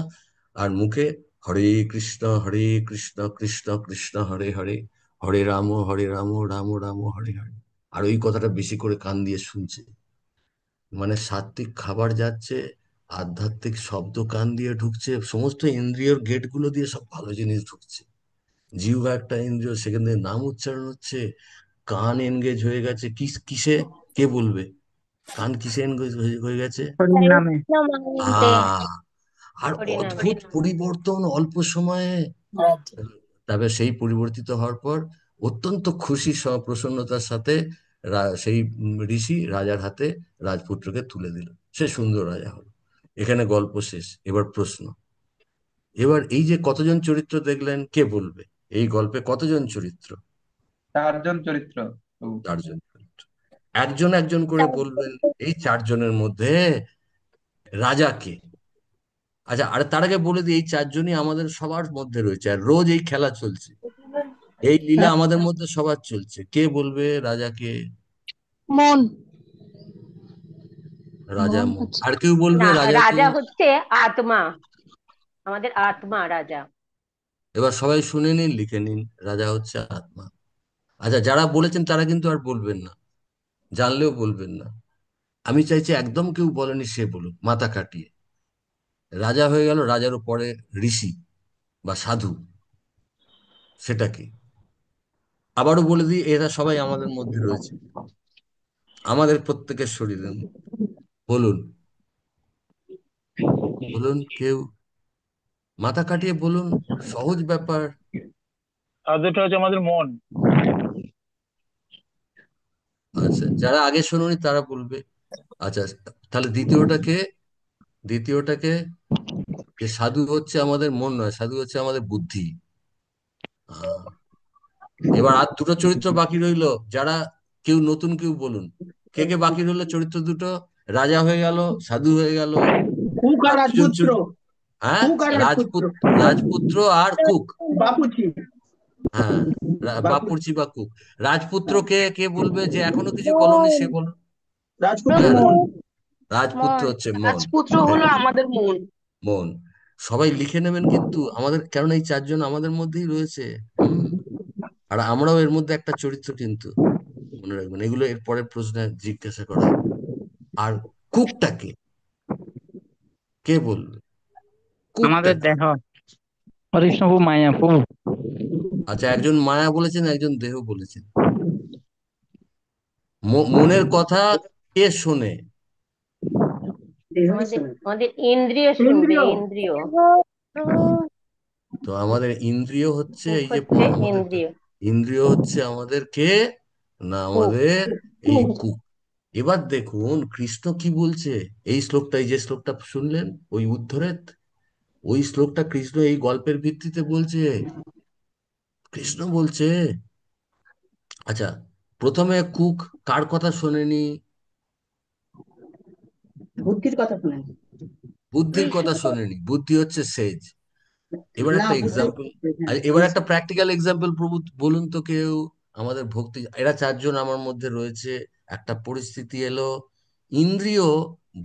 আর মুখে হরে কৃষ্ণ হরে কৃষ্ণ কৃষ্ণ কৃষ্ণ হরে হরে, হরে রাম রাম রাম হরে হরে। আর ওই কথাটা বেশি করে কান দিয়ে শুনছে। মানে সাত্বিক খাবার যাচ্ছে, আধ্যাত্মিক শব্দ কান দিয়ে ঢুকছে, সমস্ত ইন্দ্রিয়র গেট গুলো দিয়ে সব ভালো জিনিস ঢুকছে। জিহ্বা একটা ইন্দ্রিয়, সেখান থেকে নাম উচ্চারণ হচ্ছে। কান এনগেজ হয়ে গেছে কিসে, কে বলবে? কান কিসে এনগেজ হয়ে গেছে? হরিনামে। আহ আর হরিনামে। অদ্ভুত পরিবর্তন অল্প সময়ে। তবে সেই পরিবর্তিত হওয়ার পর অত্যন্ত খুশি প্রসন্নতার সাথে সেই ঋষি রাজার হাতে রাজপুত্রকে তুলে দিল। সে সুন্দর রাজা হলো। এখানে গল্প শেষ। এবার প্রশ্ন, এবার এই যে কতজন চরিত্র দেখলেন, কে বলবে এই গল্পে কতজন চরিত্র? 4 জন চরিত্র প্রভু। 4 জন চরিত্র। একজন একজন করে বলবেন এই 4 জনের মধ্যে রাজা কে। আচ্ছা, আর তার আগে বলে দিই, এই 4জনই আমাদের সবার মধ্যে রয়েছে, আর রোজ এই খেলা চলছে, এই লীলা আমাদের মধ্যে সবার চলছে। কে বলবে রাজাকে? মন। রাজা মন মন। হচ্ছে আর কেউ বলবে না, রাজাকে? রাজা হচ্ছে আত্মা, আমাদের আত্মা রাজা। এবার সবাই শুনে নিন, লিখে নিন, রাজা হচ্ছে আত্মা। আচ্ছা, যারা বলেছেন তারা কিন্তু আর বলবেন না, জানলেও বলবেন না। আমি চাইছি একদম কেউ বলেনি সে বলুক, মাথা কাটিয়ে। রাজা হয়ে গেল, রাজার উপরে ঋষি বা সাধু, সেটা কি? আবারও বলে দিই, এরা সবাই আমাদের মধ্যে রয়েছে, আমাদের প্রত্যেকের শরীরে। বলুন, বলুন, কেউ মাথা কাটিয়ে বলুন, সহজ ব্যাপার। সাধুটা হচ্ছে আমাদের মন। আচ্ছা, যারা আগে শোনোনি তারা বলবে। আচ্ছা, তাহলে দ্বিতীয়টাকে, দ্বিতীয়টাকে, যে সাধু হচ্ছে আমাদের মন নয়, সাধু হচ্ছে আমাদের বুদ্ধি। আহ, এবার আর দুটো চরিত্র বাকি রইলো, যারা, কেউ নতুন কেউ বলুন, কে কে বাকি রইলো চরিত্র দুটো? রাজা হয়ে গেল, সাধু হয়ে গেল, কুক আর আর দুজন রাজপুত্র। হ্যাঁ, কুক আর রাজপুত্র। রাজপুত্র আর কুক। বাপুজি। হ্যাঁ, বাপু। বাপুরচি বা কুক। রাজপুত্রকে কে বলবে, যে এখনো কিছু বলনি সে বলো? রাজপুত্র হ্যাঁ, মন। রাজপুত্র হচ্ছে মন। রাজপুত্র হলো আমাদের মন। মন। সবাই লিখে নেবেন কিন্তু আমাদের, কারণ এই 4জন আমাদের মধ্যেই রয়েছে। আর আমরাও এর মধ্যে একটা চরিত্র কিন্তু, মনে রাখবেন, এগুলো এর পরের প্রশ্নে জিজ্ঞাসা করা হবে। আর কুকটাকে কে বলবে? আমাদের কুকটাকে। দেহ। কৃষ্ণ মায়া প্রভু। আচ্ছা, একজন মায়া বলেছেন, একজন দেহ বলেছেন। মনের কথা কে শোনে? আমাদের আমাদের ইন্দ্রিয় শুনবে, ইন্দ্রিয়। তো আমাদের ইন্দ্রিয় হচ্ছে মুখ এই যে হচ্ছে আমাদের ইন্দ্রিয়। ইন্দ্রিয় হচ্ছে আমাদের কে? না, কুক। আমাদের এই কুক। এবার দেখুন কৃষ্ণ কি বলছে এই শ্লোকটা, এই যে শ্লোকটা শুনলেন ওই উদ্ধরের, ওই শ্লোকটা কৃষ্ণ এই গল্পের ভিত্তিতে বলছে। কৃষ্ণ বলছে, আচ্ছা, প্রথমে কুক কার কথা শোনেনি? বুদ্ধির কথা শুনেন। বুদ্ধির কথা শোনেনি। বুদ্ধি হচ্ছে সেজ। এবার না একটা বুদ্ধি, এক্সাম্পল, হ্যাঁ এবার বলছি। একটা প্র্যাকটিক্যাল এক্সাম্পল প্রভু বলুন তো কেউ। আমাদের ভক্তি, এরা চারজন আমার মধ্যে রয়েছে, একটা পরিস্থিতি এলো, ইন্দ্রিয়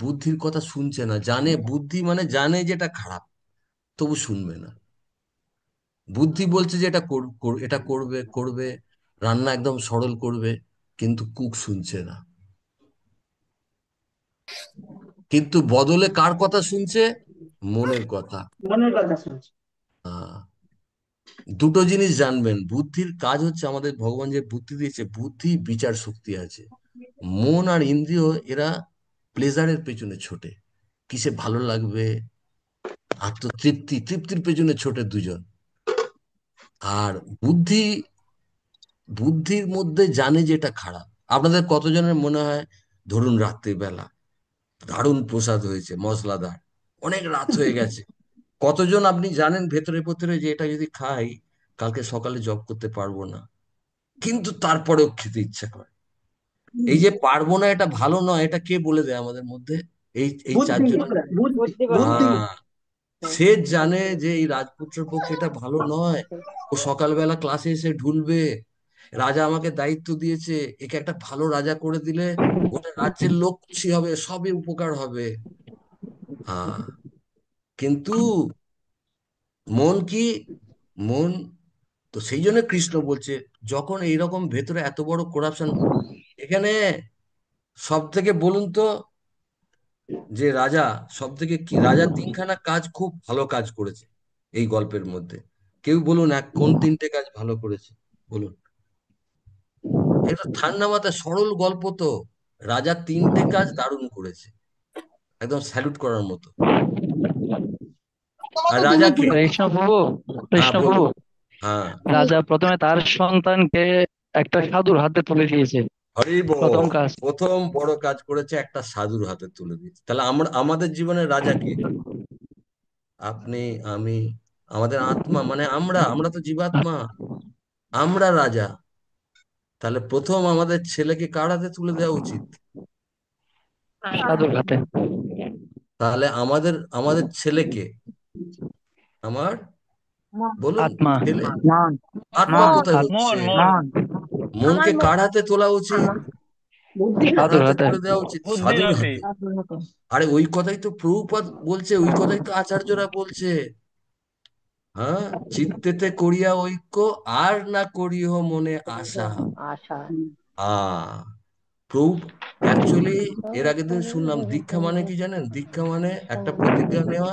বুদ্ধির কথা শুনছে না, জানে, বুদ্ধি মানে জানে যেটা খারাপ, তবু শুনবে না। বুদ্ধি বলছে যে এটা এটা করবে করবে, রান্না একদম সরল করবে, কিন্তু কুক শুনছে না। কিন্তু বদলে কার কথা শুনছে? মনের কথা। মনের কথা শুনছি। আহ, দুটো জিনিস জানবেন, বুদ্ধির কাজ হচ্ছে, আমাদের ভগবান যে বুদ্ধি দিয়েছে, বুদ্ধি বিচার শক্তি আছে। মন আর ইন্দ্রিয় এরা প্লেজারের পেছনে ছোটে, কিসে ভালো লাগবে, আত্মতৃপ্তি, তৃপ্তির পেছনে ছোটে দুজন। আর বুদ্ধি, বুদ্ধির মধ্যে জানে যে এটা খারাপ। আপনাদের কতজনের মনে হয়, ধরুন রাত্রিবেলা দারুণ প্রসাদ হয়েছে মশলাদার, অনেক রাত হয়ে গেছে, কতজন আপনি জানেন ভেতরে ভেতরে যে এটা যদি খাই কালকে সকালে জব করতে পারবো না, কিন্তু তারপরেও খেতে ইচ্ছা করে। এই যে পারবো না, এটা ভালো নয়, এটা কে বলে দেয় আমাদের মধ্যে? এই এই বুদ্ধি, চারজনের। বুদ্ধি, বুদ্ধি বলে। বুদ্ধি। হ্যাঁ, সে জানে যে এই রাজপুত্রের পক্ষে এটা ভালো নয়। ও সকালবেলা ক্লাসে এসে ঢুলবে, রাজা আমাকে দায়িত্ব দিয়েছে, একে একটা ভালো রাজা করে দিলে ওটা রাজ্যের লোক খুশি হবে, সবই উপকার হবে। হ্যাঁ, কিন্তু মন কি? মন, তো সেই জন্য কৃষ্ণ বলছে, যখন এইরকম ভেতরে এত বড় করাপশন, এখানে সব থেকে বলুন তো, যে রাজা সব থেকে কি, রাজা তিনখানা কাজ খুব ভালো কাজ করেছে এই গল্পের মধ্যে। কেউ বলুন কোন তিনটে কাজ ভালো করেছে, বলুন। এটা ঠান্ডা মাথায় সরল গল্প তো। রাজা তিনটে কাজ দারুণ করেছে, একদম স্যালুট করার মতো। আর রাজা কে? কৃষ্ণ প্রভু, হ্যাঁ কৃষ্ণ প্রভু, বলুন। হ্যাঁ, রাজা প্রথমে তার সন্তানকে একটা সাধুর হাতে তুলে দিয়েছে, হরি প্রথম বল। কাজ। প্রথম বড় কাজ করেছে, একটা সাধুর হাতে তুলে দিয়েছে। তাহলে আমরা, আমাদের জীবনের রাজা কে? আপনি, আমি, আমাদের আত্মা, মানে আমরা, আমরা তো জীবাত্মা, আমরা রাজা। তাহলে প্রথম আমাদের ছেলেকে কার হাতে তুলে দেওয়া উচিত? সাধুর হাতে। তাহলে আমাদের, আমাদের ছেলেকে, আমার, বলুন, আত্মা। ছেলে, মন, আত্মা মন, কোথায় মন হচ্ছে? মন মন। মনকে কার হাতে তোলা উচিত? বুদ্ধির কার হাতে। সাধুর হাতে হাতে। তুলে দেওয়া উচিত? বুদ্ধির সাধুর হাতে। হাতে। আরে ওই কথাই তো প্রভুপাদ বলছে, ওই কথাই তো আচার্যরা বলছে। হ্যাঁ, চিত্তেতে করিয়া ঐক্য, আর না করিহ মনে আশা। আশা। আ প্রভু অ্যাকচুয়ালি, এর আগের দিন শুনলাম দীক্ষা মানে কি জানেন? দীক্ষা মানে একটা প্রতিজ্ঞা নেওয়া,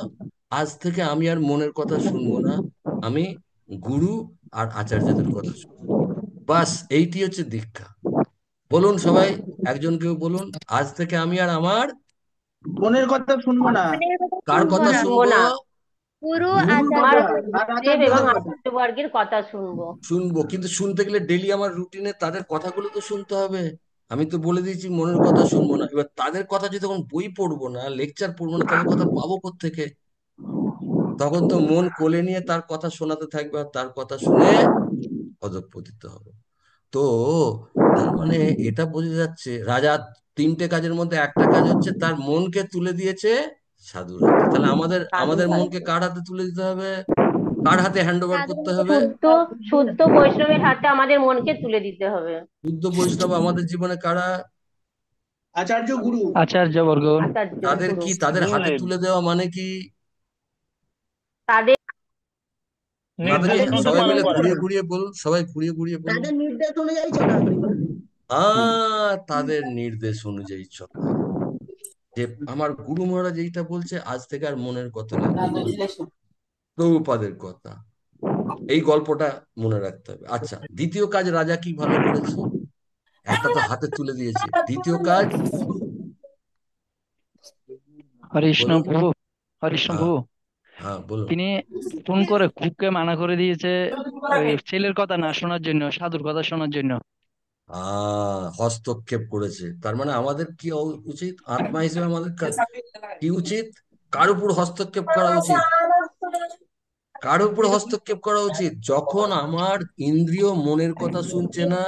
আজ থেকে আমি আর মনের কথা শুনবো না, আমি গুরু আর আচার্যদের কথা শুনবো। বাস এইটি হচ্ছে দীক্ষা। বলুন সবাই, একজন কেউ বলুন, আজ থেকে আমি আর আমার মনের কথা শুনবো না, মনের কথা কার শুনবো কথা না, শুনবো শুনবো? না, গুরু গুরুর আমার কথা আচার্যদের আর কথা। দেব এবং আচার্যদের কথা। আচার্যবর্গের কথা শুনবো। শুনবো, কিন্তু শুনতে গেলে ডেলি আমার রুটিনে তাদের কথাগুলো তো শুনতে হবে। আমি তো বলে দিয়েছি মনের কথা শুনবো না, এবার তাদের কথা যদি তখন বই পড়বো না, লেকচার পড়বো না, তাদের কথা পাবো কোত্থেকে? তখন তো মন কোলে নিয়ে তার কথা শোনাতে থাকবে, আর তার কথা শুনে অধঃপতিত হবে। তো তার মানে এটা বোঝা যাচ্ছে, রাজা তিনটে কাজের মধ্যে একটা কাজ হচ্ছে তার মনকে তুলে দিয়েছে সাধুর হাতে। তাহলে আমাদের, সাধুর আমাদের মনকে হাতে। কার হাতে তুলে দিতে হবে? কার হাতে হ্যান্ড ওভার সাধুর করতে হাতে হবে? তুলে শুদ্ধ, দিতে হবে। শুদ্ধ বৈষ্ণবের হাতে আমাদের মনকে তুলে দিতে হবে। বুদ্ধ বৈষ্ণব আমাদের জীবনে কারা? আচার্য গুরু। আচার্য বর্গ। আচার্য তাদের গুরু। কি, তাদের হাতে গুরুদেব তুলে দেওয়া মানে কি? তাদের তাদের কি, নির্দেশ তাদের মতো সবাই নির্দেশ পালন মিলে করা। ঘুরিয়ে ঘুরিয়ে বলুন, সবাই ঘুরিয়ে ঘুরিয়ে বলুন। তাদের নির্দেশ অনুযায়ী চলা, হরিবল। তাদের নির্দেশ অনুযায়ী চলা। যে আমার গুরু মহারাজ এইটা বলছে, আজ থেকে আর মনের কথা নেই, প্রভুপাদের কথা। এই গল্পটা মনে রাখতে হবে। আচ্ছা, দ্বিতীয় কাজ রাজা কি ভালো করেছে? একটা তো হাতে তুলে দিয়েছে, দ্বিতীয় কাজ হরিষ্ণ বলুন। প্রভু, হরিষ্ণ হ্যাঁ, প্রভু, হ্যাঁ বলুন। তিনি ফোন করে কুককে মানা করে দিয়েছে ওই ছেলের কথা না শোনার জন্য, সাধুর কথা শোনার জন্য। হস্তক্ষেপ করেছে। তার মানে আমাদের কি উচিত? আত্মা হিসেবে আমাদের কি উচিত? কার উপর হস্তক্ষেপ করা উচিত? কার উপরে হস্তক্ষেপ করা উচিত? যখন আমার ইন্দ্রিয় মনের কথা শুনছে না,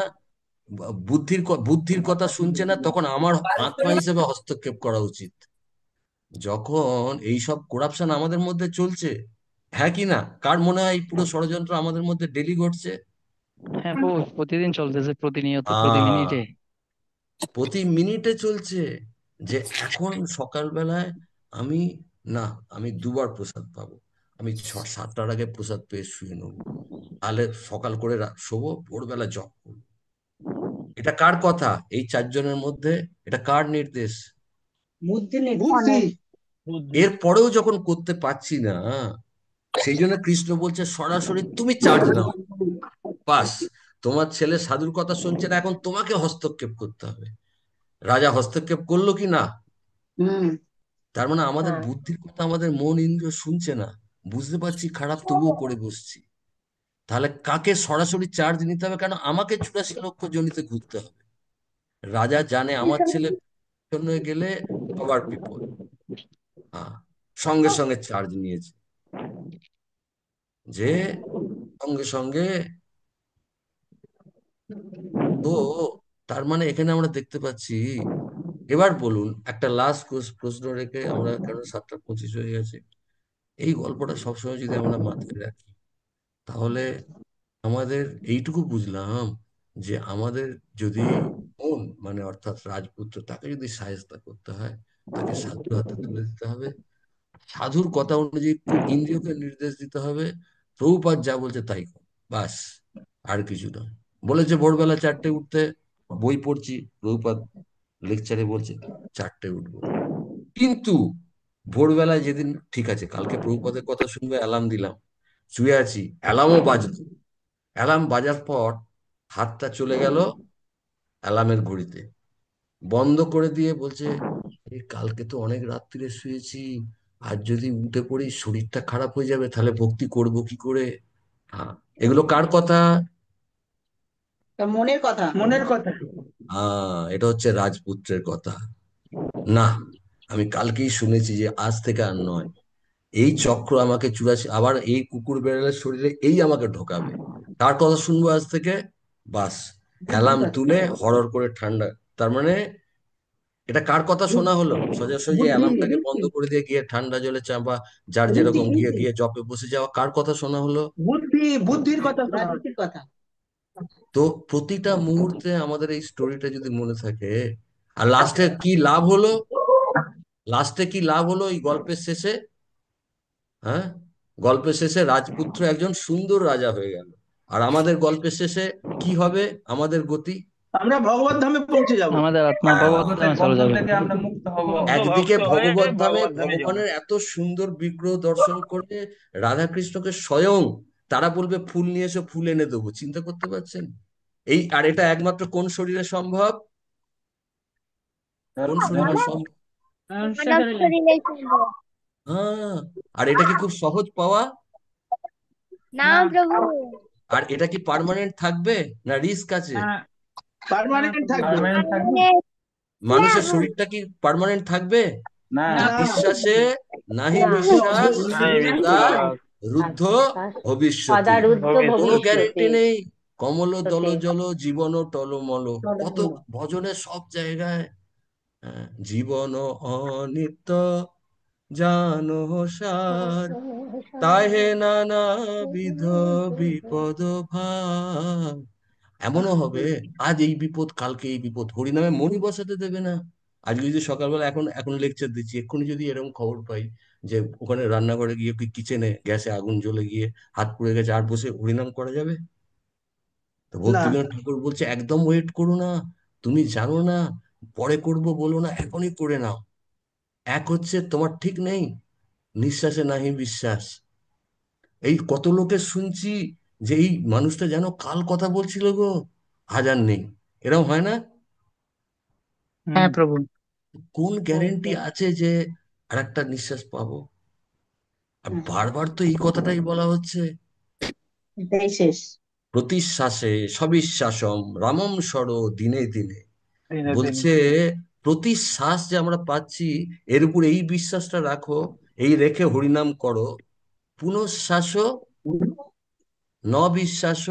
বুদ্ধির কথা শুনছে না, তখন আমার আত্মা হিসেবে হস্তক্ষেপ করা উচিত। যখন এই সব করাপশন আমাদের মধ্যে চলছে, হ্যাঁ কি না? কার মনে হয় এই পুরো ষড়যন্ত্র আমাদের মধ্যে ডেলি ঘটছে? হ্যাঁ প্রভু, প্রতিদিন চলতেছে, প্রতিনিয়ত, প্রতি মিনিটে। প্রতি মিনিটে চলছে। যে এখন সকালবেলায় আমি, না, আমি দুবার প্রসাদ পাবো, আমি 7টার আগে প্রসাদ পেয়ে শুয়ে নেবো, তাহলে সকাল করে শোবো, ভোরবেলা জপ করবো। এটা কার কথা? এই 4 জনের মধ্যে এটা কার নির্দেশ? বুদ্ধি। এরপরেও যখন করতে পারছি না, সেই জন্য কৃষ্ণ বলছে সরাসরি তুমি চার্জ নাও। বাস, তোমার ছেলে সাধুর কথা শুনছে না, এখন তোমাকে হস্তক্ষেপ করতে হবে। রাজা হস্তক্ষেপ করলো কি না? তার মানে আমাদের বুদ্ধির কথা আমাদের মন ইন্দ্রিয় শুনছে না, বুঝতে পারছি খারাপ, তবুও করে বসছি। তাহলে কাকে সরাসরি চার্জ নিতে হবে? কেন আমাকে 84 লক্ষ জনিতে ঘুরতে হবে? রাজা জানে আমার ছেলে জন্য গেলে সবার বিপদ। হ্যাঁ, সঙ্গে সঙ্গে চার্জ নিয়েছে, যে সঙ্গে সঙ্গে। তো তার মানে এখানে আমরা দেখতে পাচ্ছি। এবার বলুন, একটা লাস্ট প্রশ্ন রেখে আমরা, কেন 7টা 25 হয়ে গেছে, এই গল্পটা সবসময় যদি আমরা মাথায় রাখি, তাহলে আমাদের এইটুকু বুঝলাম যে আমাদের যদি মন, মানে অর্থাৎ রাজপুত্র, তাকে যদি সায়স্তা করতে হয়, তাকে সাধুর হাতে তুলে দিতে হবে, সাধুর কথা অনুযায়ী ইন্দ্রিয়কে নির্দেশ দিতে হবে, প্রভুপাদ যা বলছে তাই কর, বাস, আর কিছু নয়। বলেছে ভোরবেলা 4টে উঠতে, বই পড়ছি, প্রভুপাদ লেকচারে বলছে 4টে উঠবো। কিন্তু ভোরবেলায় যেদিন, ঠিক আছে কালকে প্রভুপাদের কথা শুনবে, অ্যালার্ম দিলাম, শুয়ে আছি, অ্যালার্মও বাজলো, অ্যালার্ম বাজার পর হাতটা চলে গেল অ্যালার্মের ঘড়িতে, বন্ধ করে দিয়ে বলছে, কালকে তো অনেক রাত্রিরে শুয়েছি, আর যদি উঠে পড়ি শরীরটা খারাপ হয়ে যাবে, তাহলে ভক্তি করব কি করে? হ্যাঁ, এগুলো কার কথা? মনের কথা। এটা হচ্ছে রাজপুত্রের কথা। না, আমি কালকেই শুনেছি যে আজ থেকে আর নয়, এই চক্র আমাকে 84, আবার এই কুকুর বেড়ালের শরীরে এই আমাকে ঢোকাবে। কার কথা শুনবো আজ থেকে? বাস, অ্যালার্ম তুলে হরর করে ঠান্ডা। তার মানে এটা কার কথা শোনা হলো? সোজাসুজি অ্যালার্মটাকে বন্ধ করে দিয়ে গিয়ে ঠান্ডা জলে চাপা, যার যেরকম গিয়ে গিয়ে জপে বসে যাওয়া, কার কথা শোনা হলো? বুদ্ধির কথা, রাজনীতির কথা। তো প্রতিটা মুহূর্তে আমাদের এই স্টোরিটা যদি মনে থাকে, আর লাস্টে কি লাভ হলো? লাস্টে কি লাভ হলো এই গল্পের শেষে? হ্যাঁ, গল্পের শেষে রাজপুত্র একজন সুন্দর রাজা হয়ে গেল। আর আমাদের গল্পের শেষে কি হবে? আমাদের গতি, আমরা ভগবত ধামে পৌঁছে যাব। আমাদের আত্মা ভগবত ধামে চলে যাবে। থেকে আমরা মুক্ত হব। একদিকে ভক্ত হয়ে ভগবত ধামে ভগবত ধামে যাবো। ভগবানের এত সুন্দর বিগ্রহ দর্শন করে, রাধাকৃষ্ণকে স্বয়ং তারা বলবে ফুল নিয়ে এসো, ফুল এনে দেবো। চিন্তা করতে পারছেন? আর এটা একমাত্র কোন শরীরে সম্ভব? কোন শরীরে সম্ভব? মানব শরীরে সম্ভব। হ্যাঁ, আর এটা কি খুব সহজ পাওয়া? না প্রভু। আর এটা কি পার্মানেন্ট থাকবে, না রিস্ক আছে? পার্মানেন্ট থাকবে। মানুষের শরীরটা কি পার্মানেন্ট থাকবে? না, বিশ্বাসে নাহি বিশ্বাস সদা রুদ্ধ ভবিষ্যতি, সদারুদ্ধ কোনো গ্যারেন্টি ভবিষ্যতি। নেই। কমল দল জল জীবন টলমল, কত ভজনে সব জায়গায়। জীবন অনিত্য জানো সার, তাহে নানা বিধ বিপদ ভার। এমনও হবে আজ এই বিপদ, কালকে এই বিপদ, হরিনামে মনই বসাতে দেবে না। আজকে যদি সকালবেলা, এখন এখন লেকচার দিচ্ছি, এক্ষুনি যদি এরকম খবর পাই যে ওখানে রান্নাঘরে গিয়ে, কিচেনে গ্যাসে আগুন জ্বলে গিয়ে হাত পুড়ে গেছে, আর বসে হরিনাম করা যাবে? তো ভক্তিবিনোদ ঠাকুর বলছে একদম ওয়েট করো না, তুমি জানো না, পরে করব বলো না, এখনই করে নাও। এক হচ্ছে তোমার ঠিক নেই, নিঃশ্বাসে নাহি বিশ্বাস। এই কত লোকের শুনছি যে এই মানুষটা যেন কাল কথা বলছিল গো, আজ আর নেই। এরকম হয় না? হ্যাঁ প্রভু। কোন গ্যারেন্টি আছে যে আর একটা নিঃশ্বাস পাবো? আর বারবার তো এই কথাটাই বলা হচ্ছে, প্রতি শ্বাসে সবিশ্বাসম রামম স্বর দিনে দিনে। বলছে প্রতি শ্বাস যে আমরা পাচ্ছি, এর উপর এই বিশ্বাসটা রাখো, এই রেখে হরিনাম করো, পুনঃশ্বাস ন বিশ্বাস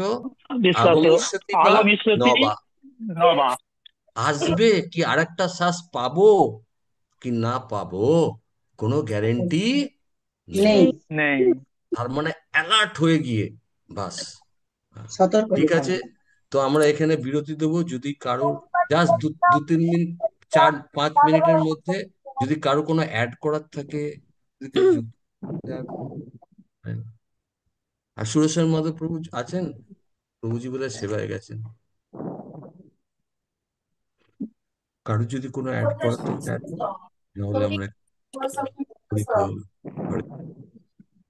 বিশ্বাস আগমিষ্যতি বা আগমিষ্যতি নবা। নবা। আসবে কি আরেকটা শ্বাস পাবো কি না পাবো কোনো গ্যারেন্টি নেই। নেই। নেই। তার মানে অ্যালার্ট হয়ে গিয়ে বাস। সতর্ক ঠিক হতে আছে, হবে। তো আমরা এখানে বিরতি দেবো। যদি কারোর জাস্ট দু তিন মিনিট, 4-5 মিনিটের মধ্যে যদি কারো কোনো অ্যাড করার থাকে যদি কেউ যুক্ত হয়। আর সুরেশ্বর মাধব প্রভু আছেন? প্রভুজি বোধহয় সেবায় গেছেন। কারো যদি কোনো অ্যাড করার থাকে add করুন। নাহলে আমরা করি বল।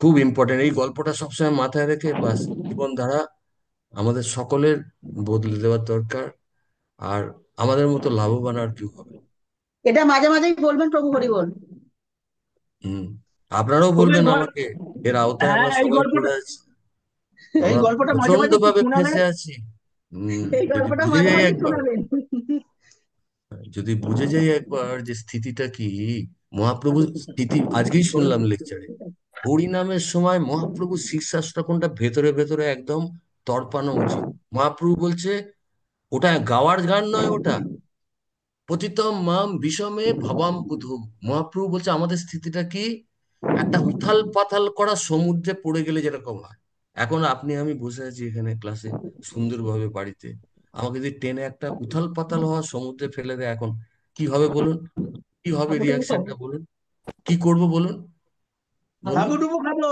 খুব ইম্পর্টেন্ট এই গল্পটা সবসময় মাথায় রেখে বাস জীবনধারা আমাদের সকলের বদলে দেওয়ার দরকার। আর আমাদের মতো লাভবান আর কেউ হবে না। এটা মাঝে মাঝেই বলবেন প্রভু হরি বল। হম, আপনারাও বলবেন আমাকে। এর আওতায় আমরা এই সবাই পড়ে গল্পটা আছি, এই আমরা গল্পটা মাঝে প্রচন্ড মাঝে একটু ভাবে শোনাবেন। ফেঁসে আছি। এই যদি গল্পটা বুঝে মাঝে যাই মাঝে একবার, শোনাবেন। যদি বুঝে যাই একবার যে স্থিতিটা কি, মহাপ্রভুর স্থিতি আজকেই শুনলাম লেকচারে। হরিনামের সময় মহাপ্রভু শীর্ষাসনটা কোনটা ভেতরে ভেতরে একদম তড়পানো উচিত। মহাপ্রভু বলছে ওটা গাওয়ার গান নয়, ওটা পতিতম মাম বিষমে ভবাম বুধু। মহাপ্রভু বলছে আমাদের স্থিতিটা কি একটা উথাল পাথাল করা সমুদ্রে পড়ে গেলে যেরকম হয়। এখন আপনি আমি বসে আছি এখানে ক্লাসে সুন্দরভাবে বাড়িতে, আমাকে যদি টেনে একটা উথাল পাতাল হওয়া সমুদ্রে ফেলে দেয়, এখন কি হবে বলুন? কি হবে হাবুডুবু খাবো। রিয়াকশনটা বলুন? কি করব বলুন? বলুন। হাবুডুবু খাবো।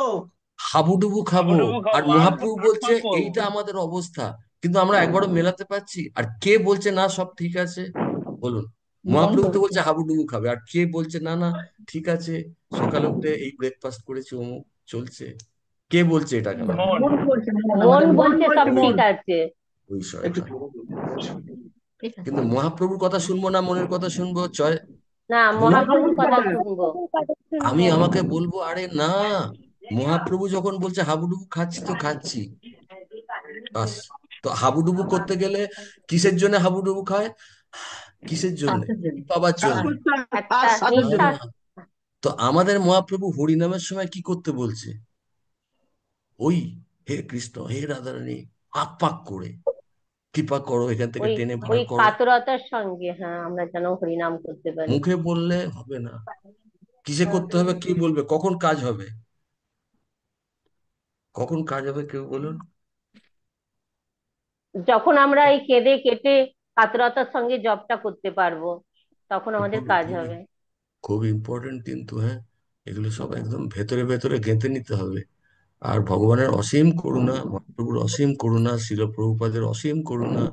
হাবুডুবু খাবো। হাবুডুবু আর খাবো আর মহাপ্রভু বলছে আত্মা করবো। এইটা আমাদের অবস্থা, কিন্তু আমরা একবারও মেলাতে পারছি? আর কে বলছে না সব ঠিক আছে বলুন? মন মহাপ্রভু তো বলছে। বলছে হাবুডুবু খাবে, আর কে বলছে না না ঠিক আছে, সকালে উঠে এই ব্রেকফাস্ট করেছি অমুক চলছে? কে বলছে এটা কেন? মন। মন বলছে, মন মন আমাদের মন বলছে সব বলছে মন। ঠিক আছে। ওই একটু ঠিক আছে। কিন্তু মহাপ্রভুর কথা শুনবো না মনের কথা শুনবো চয় না, বলুন? মহাপ্রভুর কথা শুনবো। আমি আমাকে বলবো আরে না, মহাপ্রভু যখন বলছে হাবুডুবু খাচ্ছি তো খাচ্ছি বাস। তো হাবুডুবু করতে গেলে কিসের জন্য হাবুডুবু খায়? কিসের জন্য? কি পাবার জন্য? একটা শ্বাসের জন্য। নিঃশ্বাস। তো আমাদের মহাপ্রভু হরিনামের সময় কি করতে বলছে? ওই হে কৃষ্ণ হে রাধারানী আক পাক করে কৃপা করো, এখান থেকে ওই টেনে বার ওই করো। কাতরতার সঙ্গে, হ্যাঁ, আমরা যেন হরিনাম করতে পারি। মুখে বললে হবে না, কিসে করতে হবে? কি বলবে? কখন কাজ হবে? কখন কাজ হবে কেউ বলুন? যখন আমরা এই কেঁদে কেটে কাতরতার সঙ্গে জবটা করতে পারবো, তখন আমাদের খুবই কাজ খুবই হবে। খুব ইম্পর্টেন্ট কিন্তু, হ্যাঁ, এগুলো সব একদম ভেতরে ভেতরে গেঁথে নিতে হবে। আর ভগবানের অসীম করুণা, মহাপ্রভুর অসীম করুণা, শিল প্রভুপাদের অসীম করুণা,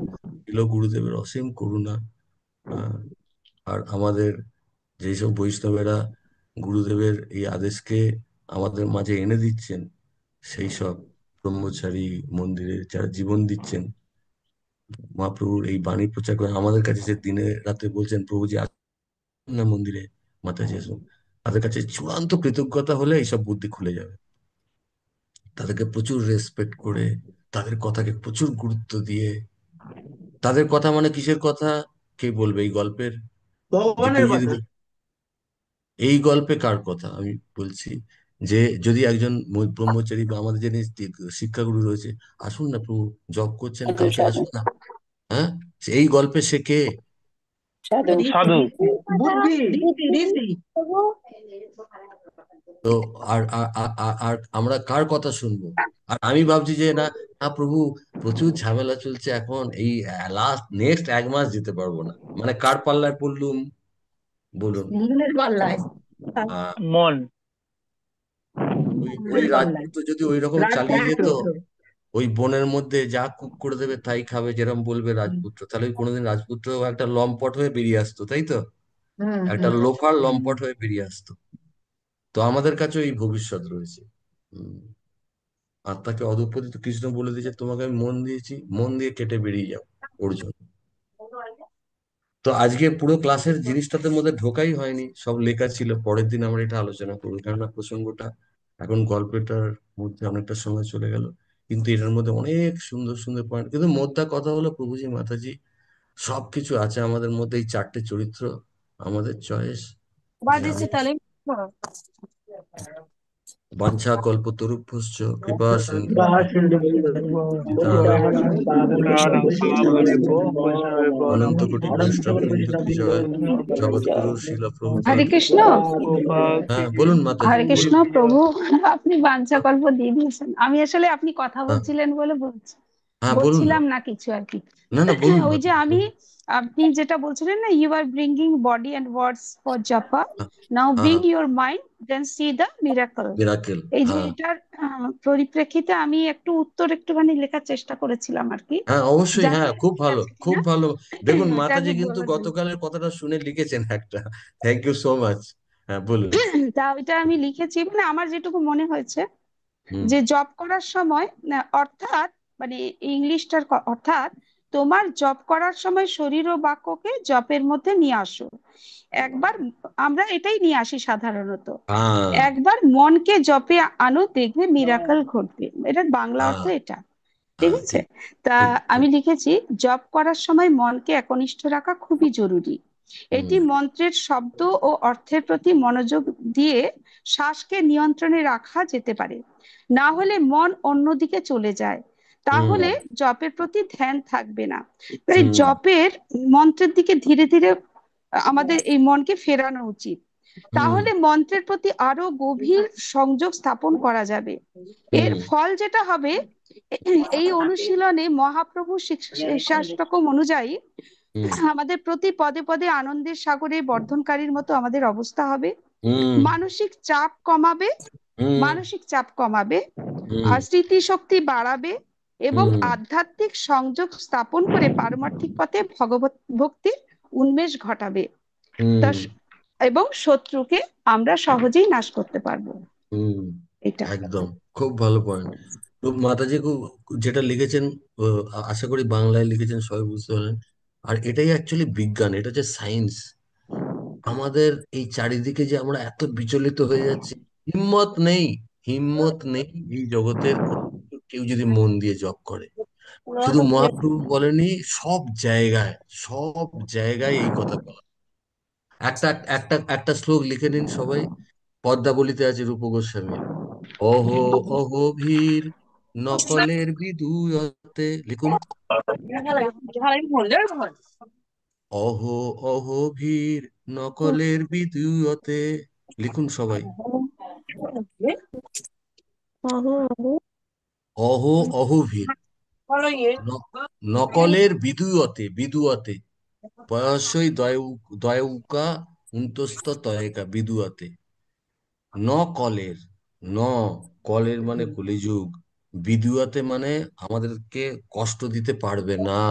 শিল গুরুদেবের অসীম করুণা। আহ, আর আমাদের যেসব বৈষ্ণবেরা গুরুদেবের এই আদেশকে আমাদের মাঝে এনে দিচ্ছেন, সেই সব ব্রহ্মচারী মন্দিরে যারা জীবন দিচ্ছেন, মহাপ্রভুর এই বাণী প্রচার করে আমাদের কাছে যে দিনে রাতে বলছেন প্রভুজি আসুন না মন্দিরে, মাতাজি আসুন, তাদের কাছে চূড়ান্ত কৃতজ্ঞতা হলে এইসব বুদ্ধি খুলে যাবে। তাদেরকে প্রচুর রেসপেক্ট করে, তাদের কথাকে প্রচুর গুরুত্ব দিয়ে, তাদের কথা মানে কিসের কথা কে বলবে? এই গল্পের যে ভগবানের কেউ যদি কথা। এই গল্পে কার কথা আমি বলছি, যে যদি একজন ব্রহ্মচারী বা আমাদের যিনি শিক্ষাগুরু রয়েছে, আসুন না প্রভু জব করছেন কালকে আসুন না, হ্যাঁ, এই গল্পে সে কে? সাধু। বুদ্ধি ঋষি। তো আর আর আর আর- আর আমরা কার কথা শুনবো? আর আমি ভাবছি যে না না প্রভু প্রচুর ঝামেলা চলছে এখন, এই লাস্ট নেক্সট 1 মাস যেতে পারবো না, মানে কার পাল্লায় পড়লুম বলুন? মনের পাল্লায়। আহ, মন। ওই ওই মনের পাল্লায়। রাজপুত্র যদি ওই রকম চালিয়ে যেত, রাজপুত্র। ওই বনের মধ্যে যা কুক করে দেবে তাই খাবে যেরকম বলবে রাজপুত্র, তাহলে ওই কোনোদিন রাজপুত্র একটা লম্পট হয়ে বেরিয়ে আসতো, তাই তো? হুম একটা হুম। লোফার লম্পট হয়ে বেরিয়ে আসতো। তো আমাদের কাছে এই ভবিষ্যৎ রয়েছে। হম, আত্মাকে অধঃপতিত কৃষ্ণ বলে দিয়েছে তোমাকে আমি মন দিয়েছি, মন দিয়ে কেটে বেরিয়ে যাও অর্জুন। তো আজকে পুরো ক্লাসের জিনিসটাতে মধ্যে ঢোকাই হয়নি, সব লেখা ছিল, পরের দিন আমরা এটা আলোচনা করবো, কেননা প্রসঙ্গটা এখন গল্পটার মধ্যে অনেকটা সময় চলে গেল। কিন্তু এটার মধ্যে অনেক সুন্দর সুন্দর পয়েন্ট, কিন্তু মোদ্দা কথা হলো প্রভুজি মাতাজি সবকিছু আছে আমাদের মধ্যে, এই 4টে চরিত্র আমাদের চয়েস, যে আমি বাঞ্ছা কল্পতরুভ্যশ্চ কৃপা সিন্ধু অনন্ত কোটি বৈষ্ণব বৃন্দ কি জয়, জগৎগুরু শিল প্রভুপাদ। হরে কৃষ্ণ। হ্যাঁ বলুন মাতাজি, হরে কৃষ্ণ বলুন। প্রভু। আপনি বাঞ্ছাকল্প দিয়ে দিয়েছেন। আমি আসলে আপনি কথা হ্যাঁ বলছিলেন বলে হ্যাঁ বলুন না, বলছিলাম না কিছু আর কি। না না বলুন ওই যে মাতাজি, বলুন। আপনি যেটা বলছিলেন না, you are bringing body and words for জাপা, হ্যাঁ নাও হ্যাঁ ব্রিং হ্যাঁ, your mind then see the miracle. Miracle, এই যে হ্যাঁ এটার পরিপ্রেক্ষিতে আমি উত্তর একটুখানি লেখার চেষ্টা করেছিলাম আর কি, হ্যাঁ অবশ্যই, যাতে হ্যাঁ খুব ঠিক ভালো, আছে খুব কিনা ভালো। দেখুন ওটা মাতাজি আমি কিন্তু বলার জন্য। গতকালের কথাটা শুনে লিখেছেন একটা। Thank you so much. হ্যাঁ বলুন। তা ওইটা আমি লিখেছি, মানে আমার যেটুকু মনে হয়েছে হুম যে জব করার সময় অর্থাৎ মানে ইংলিশটার অর্থাৎ তোমার জব করার সময় শরীর ও বাক্যকে জবের মধ্যে নিয়ে আসো একবার। আমরা এটাই নিয়ে আসি সাধারণত। হ্যাঁ একবার মনকে জপে আনো, দেখবে মিরাকল ঘটবে। এটার বাংলা হ্যাঁ অর্থ এটা, ঠিক হ্যাঁ, আছে। ঠিক তা ঠিক ঠিক। আমি লিখেছি, জব করার সময় মনকে একনিষ্ঠ রাখা খুবই জরুরি। হুম এটি মন্ত্রের শব্দ ও অর্থের প্রতি মনোযোগ দিয়ে শ্বাসকে নিয়ন্ত্রণে রাখা যেতে পারে, না হলে মন অন্যদিকে চলে যায়, হুম তাহলে জপের প্রতি ধ্যান থাকবে না। তাই হুম জপের মন্ত্রের দিকে ধীরে ধীরে আমাদের এই মনকে ফেরানো উচিত, হুম তাহলে মন্ত্রের প্রতি আরো গভীর সংযোগ স্থাপন করা যাবে। এর হুম ফল যেটা হবে, এই অনুশীলনে মহাপ্রভু শিক্ষাষ্টকম অনুযায়ী হুম আমাদের প্রতি পদে পদে আনন্দের সাগরে বর্ধনকারীর মতো আমাদের অবস্থা হবে। হুম মানসিক চাপ কমাবে, হুম মানসিক চাপ কমাবে, হুম আর স্মৃতিশক্তি বাড়াবে এবং হুম আধ্যাত্মিক সংযোগ স্থাপন করে পারমার্থিক পথে ভগবত ভক্তির উন্মেষ ঘটাবে। তা হুম এবং শত্রুকে আমরা সহজেই নাশ করতে পারবো। হুম, এটা একদম খুব ভালো পয়েন্ট। তো মাতাজি যেটা লিখেছেন, আশা করি বাংলায় লিখেছেন, সবাই বুঝতে পারলেন। আর এটাই অ্যাকচুয়ালি বিজ্ঞান, এটা হচ্ছে সায়েন্স। আমাদের এই চারিদিকে যে আমরা এত বিচলিত হয়ে যাচ্ছি, হিম্মত নেই, হিম্মত নেই এই জগতের কোনো কিছু কেউ যদি মন দিয়ে জপ করে। শুধু মহাপ্রভু বলেনি, সব জায়গায়, সব জায়গায় এই কথা বলা। একটা একটা একটা শ্লোক লিখে নিন সবাই, পদ্মাবলীতে আছে রূপ গোস্বামীর। অহো অহো ভীর নকলের বিধুয়তে, লিখুন। অহো অহো ভীর নকলের বিধুয়তে, লিখুন সবাই। অহো অহো ভীর নকলের বিধুয়তে, বিধুয়তে পয়সই দয়উকা উন্তস্ত তয়েকা বিদুয়াতে। ন কলের, ন কলের মানে কলিযুগ, বিদুয়াতে মানে আমাদেরকে কষ্ট দিতে পারবে না।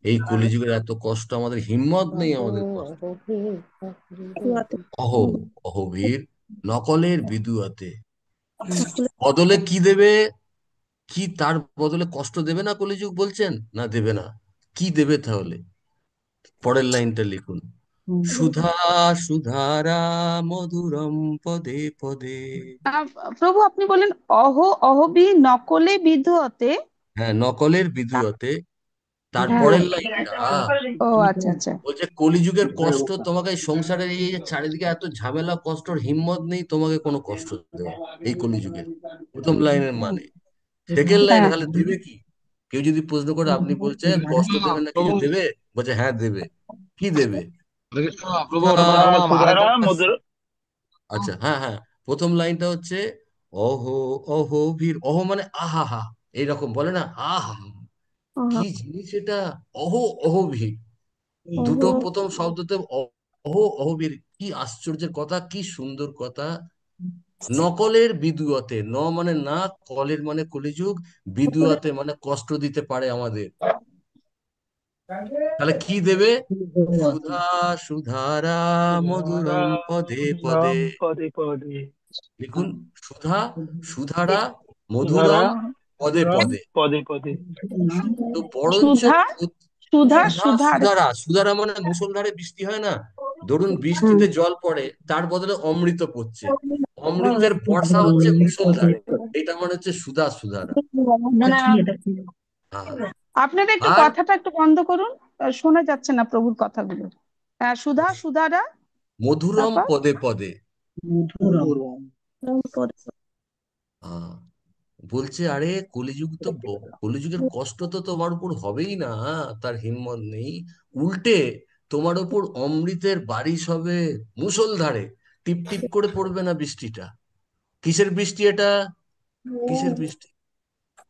এই কলিযুগের এত কষ্ট, আমাদের হিম্মত নেই আমাদের কষ্ট। অহ অহবীর নকলের বিদুয়াতে, বদলে কি দেবে? কি তার বদলে কষ্ট দেবে না কলিযুগ বলছেন? না দেবে না। কি দেবে তাহলে? পরের লাইনটা লিখুন। সুধা সুধারা মধুরম পদে পদে। আহ, প্রভু আপনি বলেন অহ অহবি নকলে বিধুয়তে। হ্যাঁ, নকলের তা- বিধুয়তে। হ্যাঁ, তারপরের লাইনটা ও আচ্ছা আচ্ছা। বলছে, কলিযুগের কষ্ট তোমাকে, এই সংসারের এই যে চারিদিকে এত ঝামেলা, কষ্টর হিম্মত নেই তোমাকে কোনো কষ্ট দেওয়া এই কলিযুগের। প্রথম লাইনের মানে। সেকেন্ড লাইন, হ্যাঁ, তাহলে দেবে কি? কেউ যদি প্রশ্ন করে, আপনি বলছেন কষ্ট দেবে না, কিছু দেবে? বলছে হ্যাঁ দেবে। কি দেবে? প্রভু সুধা। সুধারা মধুর। আচ্ছা, হ্যাঁ হ্যাঁ, প্রথম লাইনটা হচ্ছে অহো অহো ভীর, অহো মানে আহা, এইরকম বলে না, আহা কি জিনিস এটা, অহো অহো ভীর। দুটো প্রথম শব্দতে অহো অহবীর, কি আশ্চর্যের কথা, কি সুন্দর কথা। নকলের বিদুয়তে, ন মানে না, কলের মানে কলিযুগ, বিদুয়তে মানে কষ্ট দিতে পারে আমাদের। তাহলে কি দেবে? সুধা সুধারা মধুরম পদে পদে, পদে পদে লিখুন। সুধা সুধারা ধারা মধুরম পদে রাম পদে। পদে পদে। তো বরঞ্চ সুধা সুধা সুধা সুধার। সুধারা, সুধারা মানে মুষলধারে বৃষ্টি হয় না, ধরুন বৃষ্টিতে জল পড়ে, তার বদলে অমৃত পড়ছে, অমৃতের বর্ষা হচ্ছে মুষলধারে, এটা মানে হচ্ছে সুধা সুধারা। হ্যাঁ। আপনারা একটু আর কথাটা একটু বন্ধ করুন, শোনা যাচ্ছে না প্রভুর কথাগুলো। সুধা সুধারা, মধুরম তারপর পদে পদে। আহ, বলছে আরে কলিযুগ তো কলিযুগের কষ্ট তো তোমার উপর হবেই না, তার হিম্মত নেই। উল্টে তোমার উপর অমৃতের বারিশ হবে মুষলধারে। টিপ টিপ করে পড়বে না বৃষ্টিটা? কিসের বৃষ্টি এটা? কিসের বৃষ্টি?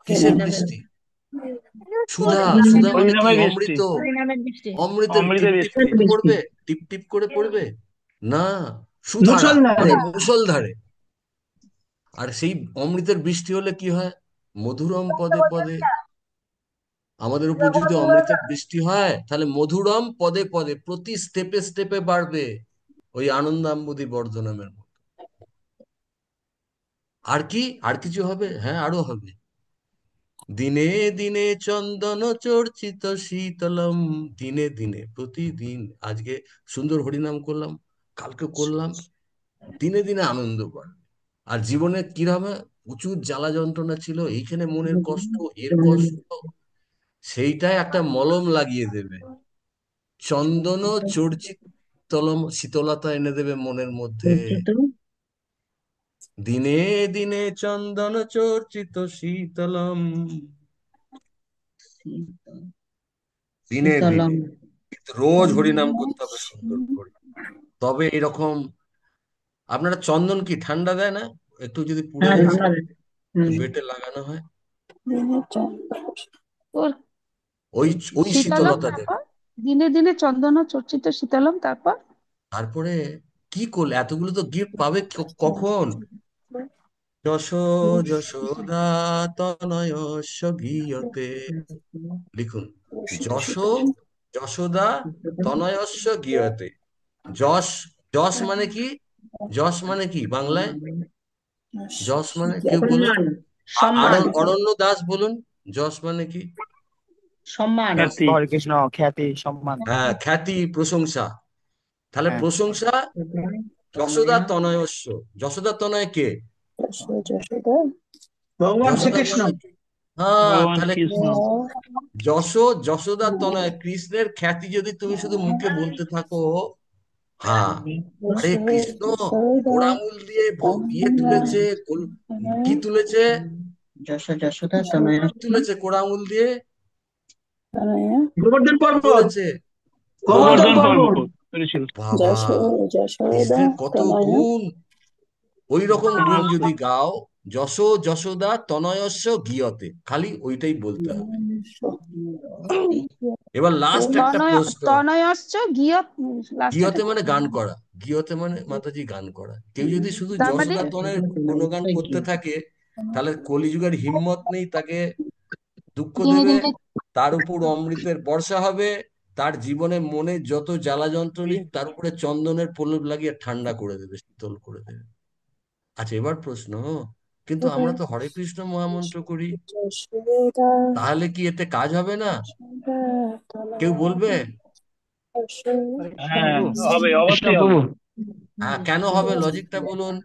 কিসের বৃষ্টি? সুধা। সুধা মানে কি? হরিনামের বৃষ্টি, অমৃত। হরিনামের বৃষ্টি। অমৃতের টিপ অমৃতের টিপ বৃষ্টি। করে পড়বে? টিপ টিপ করে পড়বে না, সুধারা মানে মুষলধারে। মুষলধারে। আর সেই অমৃতের বৃষ্টি হলে কি হয়? মধুরম পদে পদে। আমাদের উপর যদি অমৃতের বৃষ্টি হয় তাহলে মধুরম পদে পদে, প্রতি স্টেপে স্টেপে বাড়বে, ওই আনন্দাম্বুধি বর্ধনামের মতো। আর কি? আর কিছু হবে? হ্যাঁ, আরো হবে। দিনে দিনে চন্দন চর্চিত শীতলম। দিনে দিনে, প্রতিদিন। আজকে সুন্দর হরিনাম করলাম, কালকে করলাম, দিনে দিনে আনন্দ বাড়বে। আর জীবনে কিরকম প্রচুর জ্বালা যন্ত্রণা ছিল, এইখানে মনের কষ্ট, এর কষ্ট, সেইটাই একটা মলম লাগিয়ে দেবে। চন্দন চর্চিত শীতলতা এনে দেবে মনের মধ্যে। দিনে দিনে চন্দন চর্চিত শীতলম। দিনে শীতলম। দিনে, কিন্তু রোজ হরিনাম করতে হবে সুন্দর করে। তবে এরকম, আপনারা চন্দন কি ঠান্ডা দেয় না? একটু যদি পুড়ে হ্যাঁ, যায় ঠান্ডা দেয়। বেটে লাগানো হয়, ওর ওই ওই শীতলম, শীতলতা দেবে। তারপর দিনে দিনে চন্দন চর্চিত শীতলম, তারপর তারপরে কি করলে? এতগুলো তো গিফট পাবে কখন? যশ যশোদা তনয়স্য গীয়তে। লিখুন, যশ যশোদা তনয়স্য গীয়তে। যশ, যশ মানে কি? যশ মানে কি বাংলায়? যশ মানে কেউ বলুন। সম্মান। সম্মান। অরণ্য দাস বলুন, যশ মানে কি? সম্মান। খ্যাতি। হরে কৃষ্ণ, খ্যাতি, সম্মান। হ্যাঁ, খ্যাতি, প্রশংসা। তাহলে হ্যাঁ। প্রশংসা যশোদা তনয়স্য। যশোদা তনয় কে? ভগবান যশোদা শ্রীকৃষ্ণ। তনয় কে? হ্যাঁ, ভগবান তাহলে কৃষ্ণ। যশোদা তনয় কৃষ্ণের খ্যাতি যদি তুমি শুধু মুখে বলতে থাকো, হ্যাঁ, আরে কৃষ্ণ কোড়ামুল দিয়ে ইয়ে তুলেছে, কি তুলেছে? যশোদা তনয়া। কি তুলেছে কোড়ামুল দিয়ে? গোবর্ধন কি পর্বত। তুলেছে? গোবর্ধন গোবর্ধন পর্বত। পর্বত করেছিল। বাবা, কৃষ্ণের কত গুণ! ওই রকম গুণ যদি গাও, যশ যশোদা তনয়স্য গীয়তে, খালি ওইটাই বলতে হবে। এবার লাস্ট একটা প্রশ্ন। তনয়শ্চ গিয়ত, লাস্টেটা গীয়তে কি? মানে গান করা। গীয়তে মানে মাতাজি গান করা। কেউ যদি শুধু তার মানে যশোদা তনয়ের গুণগান করতে থাকে, তাহলে কলিযুগের হিম্মত নেই, তাকে দুঃখ দিনে দেবে, দিনে তার উপর অমৃতের বর্ষা হবে, তার জীবনে মনে যত জ্বালা যন্ত্রণী, তার উপরে চন্দনের প্রলেপ লাগিয়ে ঠান্ডা করে দেবে, শীতল করে দেবে। আচ্ছা, এবার প্রশ্ন, কিন্তু আমরা তো হরে কৃষ্ণ মহামন্ত্র করি, তাহলে কি এতে কাজ হবে না? কেউ বলবে? কৃষ্ণ হ্যাঁ, প্রভু, হবে, কৃষ্ণ অবশ্যই প্রভু, হবে। হ্যাঁ, কেন হবে? লজিকটা বলুন।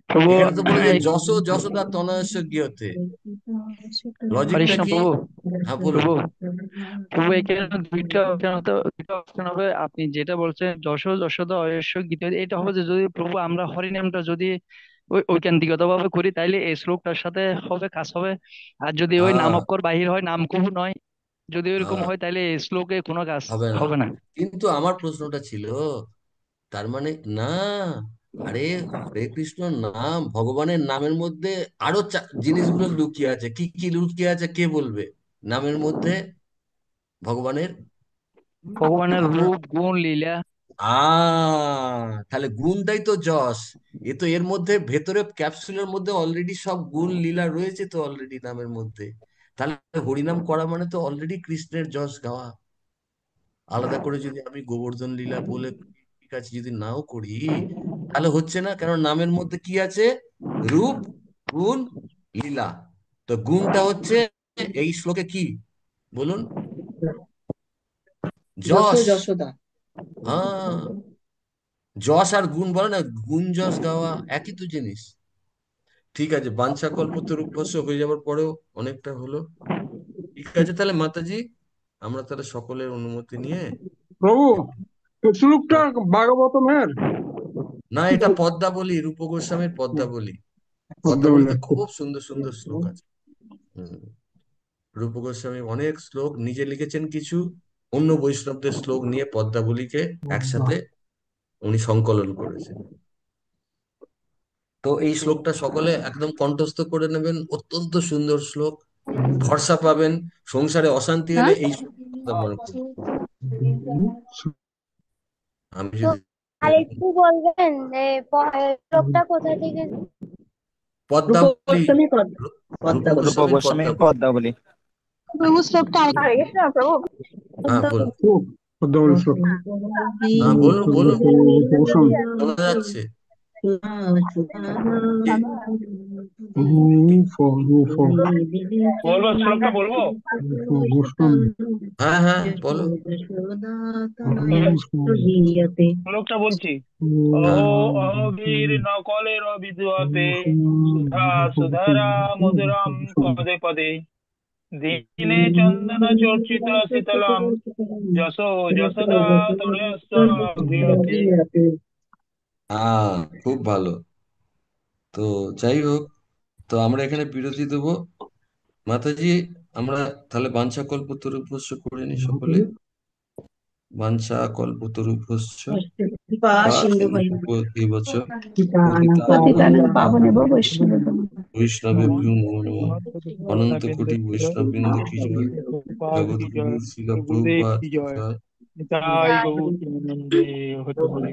প্রভু, এখানে তো বলেছে যশ যশোদা তনয়স্য গীয়তে। লজিকটা কৃষ্ণ কি? প্রভু, হ্যাঁ, বলুন। প্রভু, প্রভু, এখানে দুইটা অপশন হতে, দুইটা অপশন হবে। আপনি যেটা বলছেন যশোদা অয়স্য গীত, এটা হবে যে যদি প্রভু আমরা হরিনামটা যদি ওই ঐকান্তিকতা ভাবে করি, তাইলে এই শ্লোকটার সাথে হবে, কাজ হবে। আর যদি ওই হ্যাঁ, নামক্ষর বাহির হয়, নাম কবু নয়, যদি ওইরকম হ্যাঁ, হয়, তাইলে এই শ্লোকে কোনো কাজ হবে না। হবে না। কিন্তু আমার প্রশ্নটা ছিল, তার মানে না, আরে হরে কৃষ্ণ নাম, ভগবানের নামের মধ্যে আরো জিনিসগুলো লুকিয়ে আছে। কি কি লুকিয়ে আছে কে বলবে? নামের মধ্যে ভগবানের ভগবানের রূপ, গুণ, লীলা। তাহলে গুণটাই তো যশ। এ তো এর মধ্যে ভেতরে ক্যাপসুলের মধ্যে অলরেডি সব গুণ লীলা রয়েছে তো অলরেডি নামের মধ্যে। তাহলে হরিনাম করা মানে তো অলরেডি কৃষ্ণের যশ গাওয়া। আলাদা করে যদি আমি গোবর্ধন লীলা বলে ঠিক আছে, যদি নাও করি তাহলে হচ্ছে না, কারণ নামের মধ্যে কি আছে? রূপ, গুণ, লীলা। তো গুণটা হচ্ছে এই শ্লোকে কি বলুন? যশ। যশোদা। হ্যাঁ, যশ আর গুণ বলে না, গুণ যশ গাওয়া একই তো জিনিস। ঠিক আছে, বাঞ্ছা কল্পতরুভ্যশ্য হয়ে যাবার পরেও অনেকটা হলো। ঠিক আছে, তাহলে মাতাজি, আমরা তাহলে সকলের অনুমতি নিয়ে প্রভু, এই শ্লোকটা হ্যাঁ, ভাগবতমের। না, এটা পদ্মাবলী, রূপ গোস্বামীর পদ্মাবলী। পদ্মাবলী পদ্মাবলীতে খুব সুন্দর সুন্দর শ্লোক আছে। হুম। রূপ গোস্বামী অনেক শ্লোক নিজে লিখেছেন, কিছু অন্য বৈষ্ণবদের শ্লোক নিয়ে পদ্মাবলীকে একসাথে উনি সংকলন করেছেন। তো এই শ্লোকটা সকলে একদম কণ্ঠস্থ করে নেবেন, অত্যন্ত সুন্দর শ্লোক, ভরসা পাবেন। সংসারে অশান্তি হলে এই শ্লোকটা মনে করুন। আমি তো যদি আরেকটু বলবেন শ্লোকটা কোথা থেকে? পদ্মাবলী, রূপ রূপ গোস্বামী গোস্বামীর পদ্মাবলী পদ্মাবলী। প্রভু শ্লোকটা প্রভু হ্যাঁ বলুন, পদ্মাবলী শ্লোক। হ্যাঁ বলুন বলুন, শোনা যাচ্ছে। বলবো শ্লোকটা বলবো? হ্যাঁ হ্যাঁ বলো। শ্লোকটা বলছি। হ্যাঁ। অহবীর নকলের বিদ্যুতে সুধা সুধারা মধুরম পদে পদে দীনে চন্দন চর্চিত শীতলম যশো যশোদা তনয়স্য গৃহতে। হ্যাঁ খুব ভালো। তো যাই হোক, তো আমরা এখানে বিরতি দেবো। মাতাজি, আমরা তাহলে বাঞ্ছা কল্পতরুভ্যশ্চ করে নি সকলে। বাঞ্ছা কল্পতরুভ্যশ্চ কৃপা সিন্ধু এবচ পতিতানাং পাবনেভ্যো বৈষ্ণবেভ্যো বৈষ্ণবেভ্যো নমো নমঃ। অনন্ত কোটি বৈষ্ণববৃন্দ কি জয়, জগৎগুরু শ্রীল প্রভুপাদ কি জয়। জয় গৌর প্রেমানন্দে হরি হরি।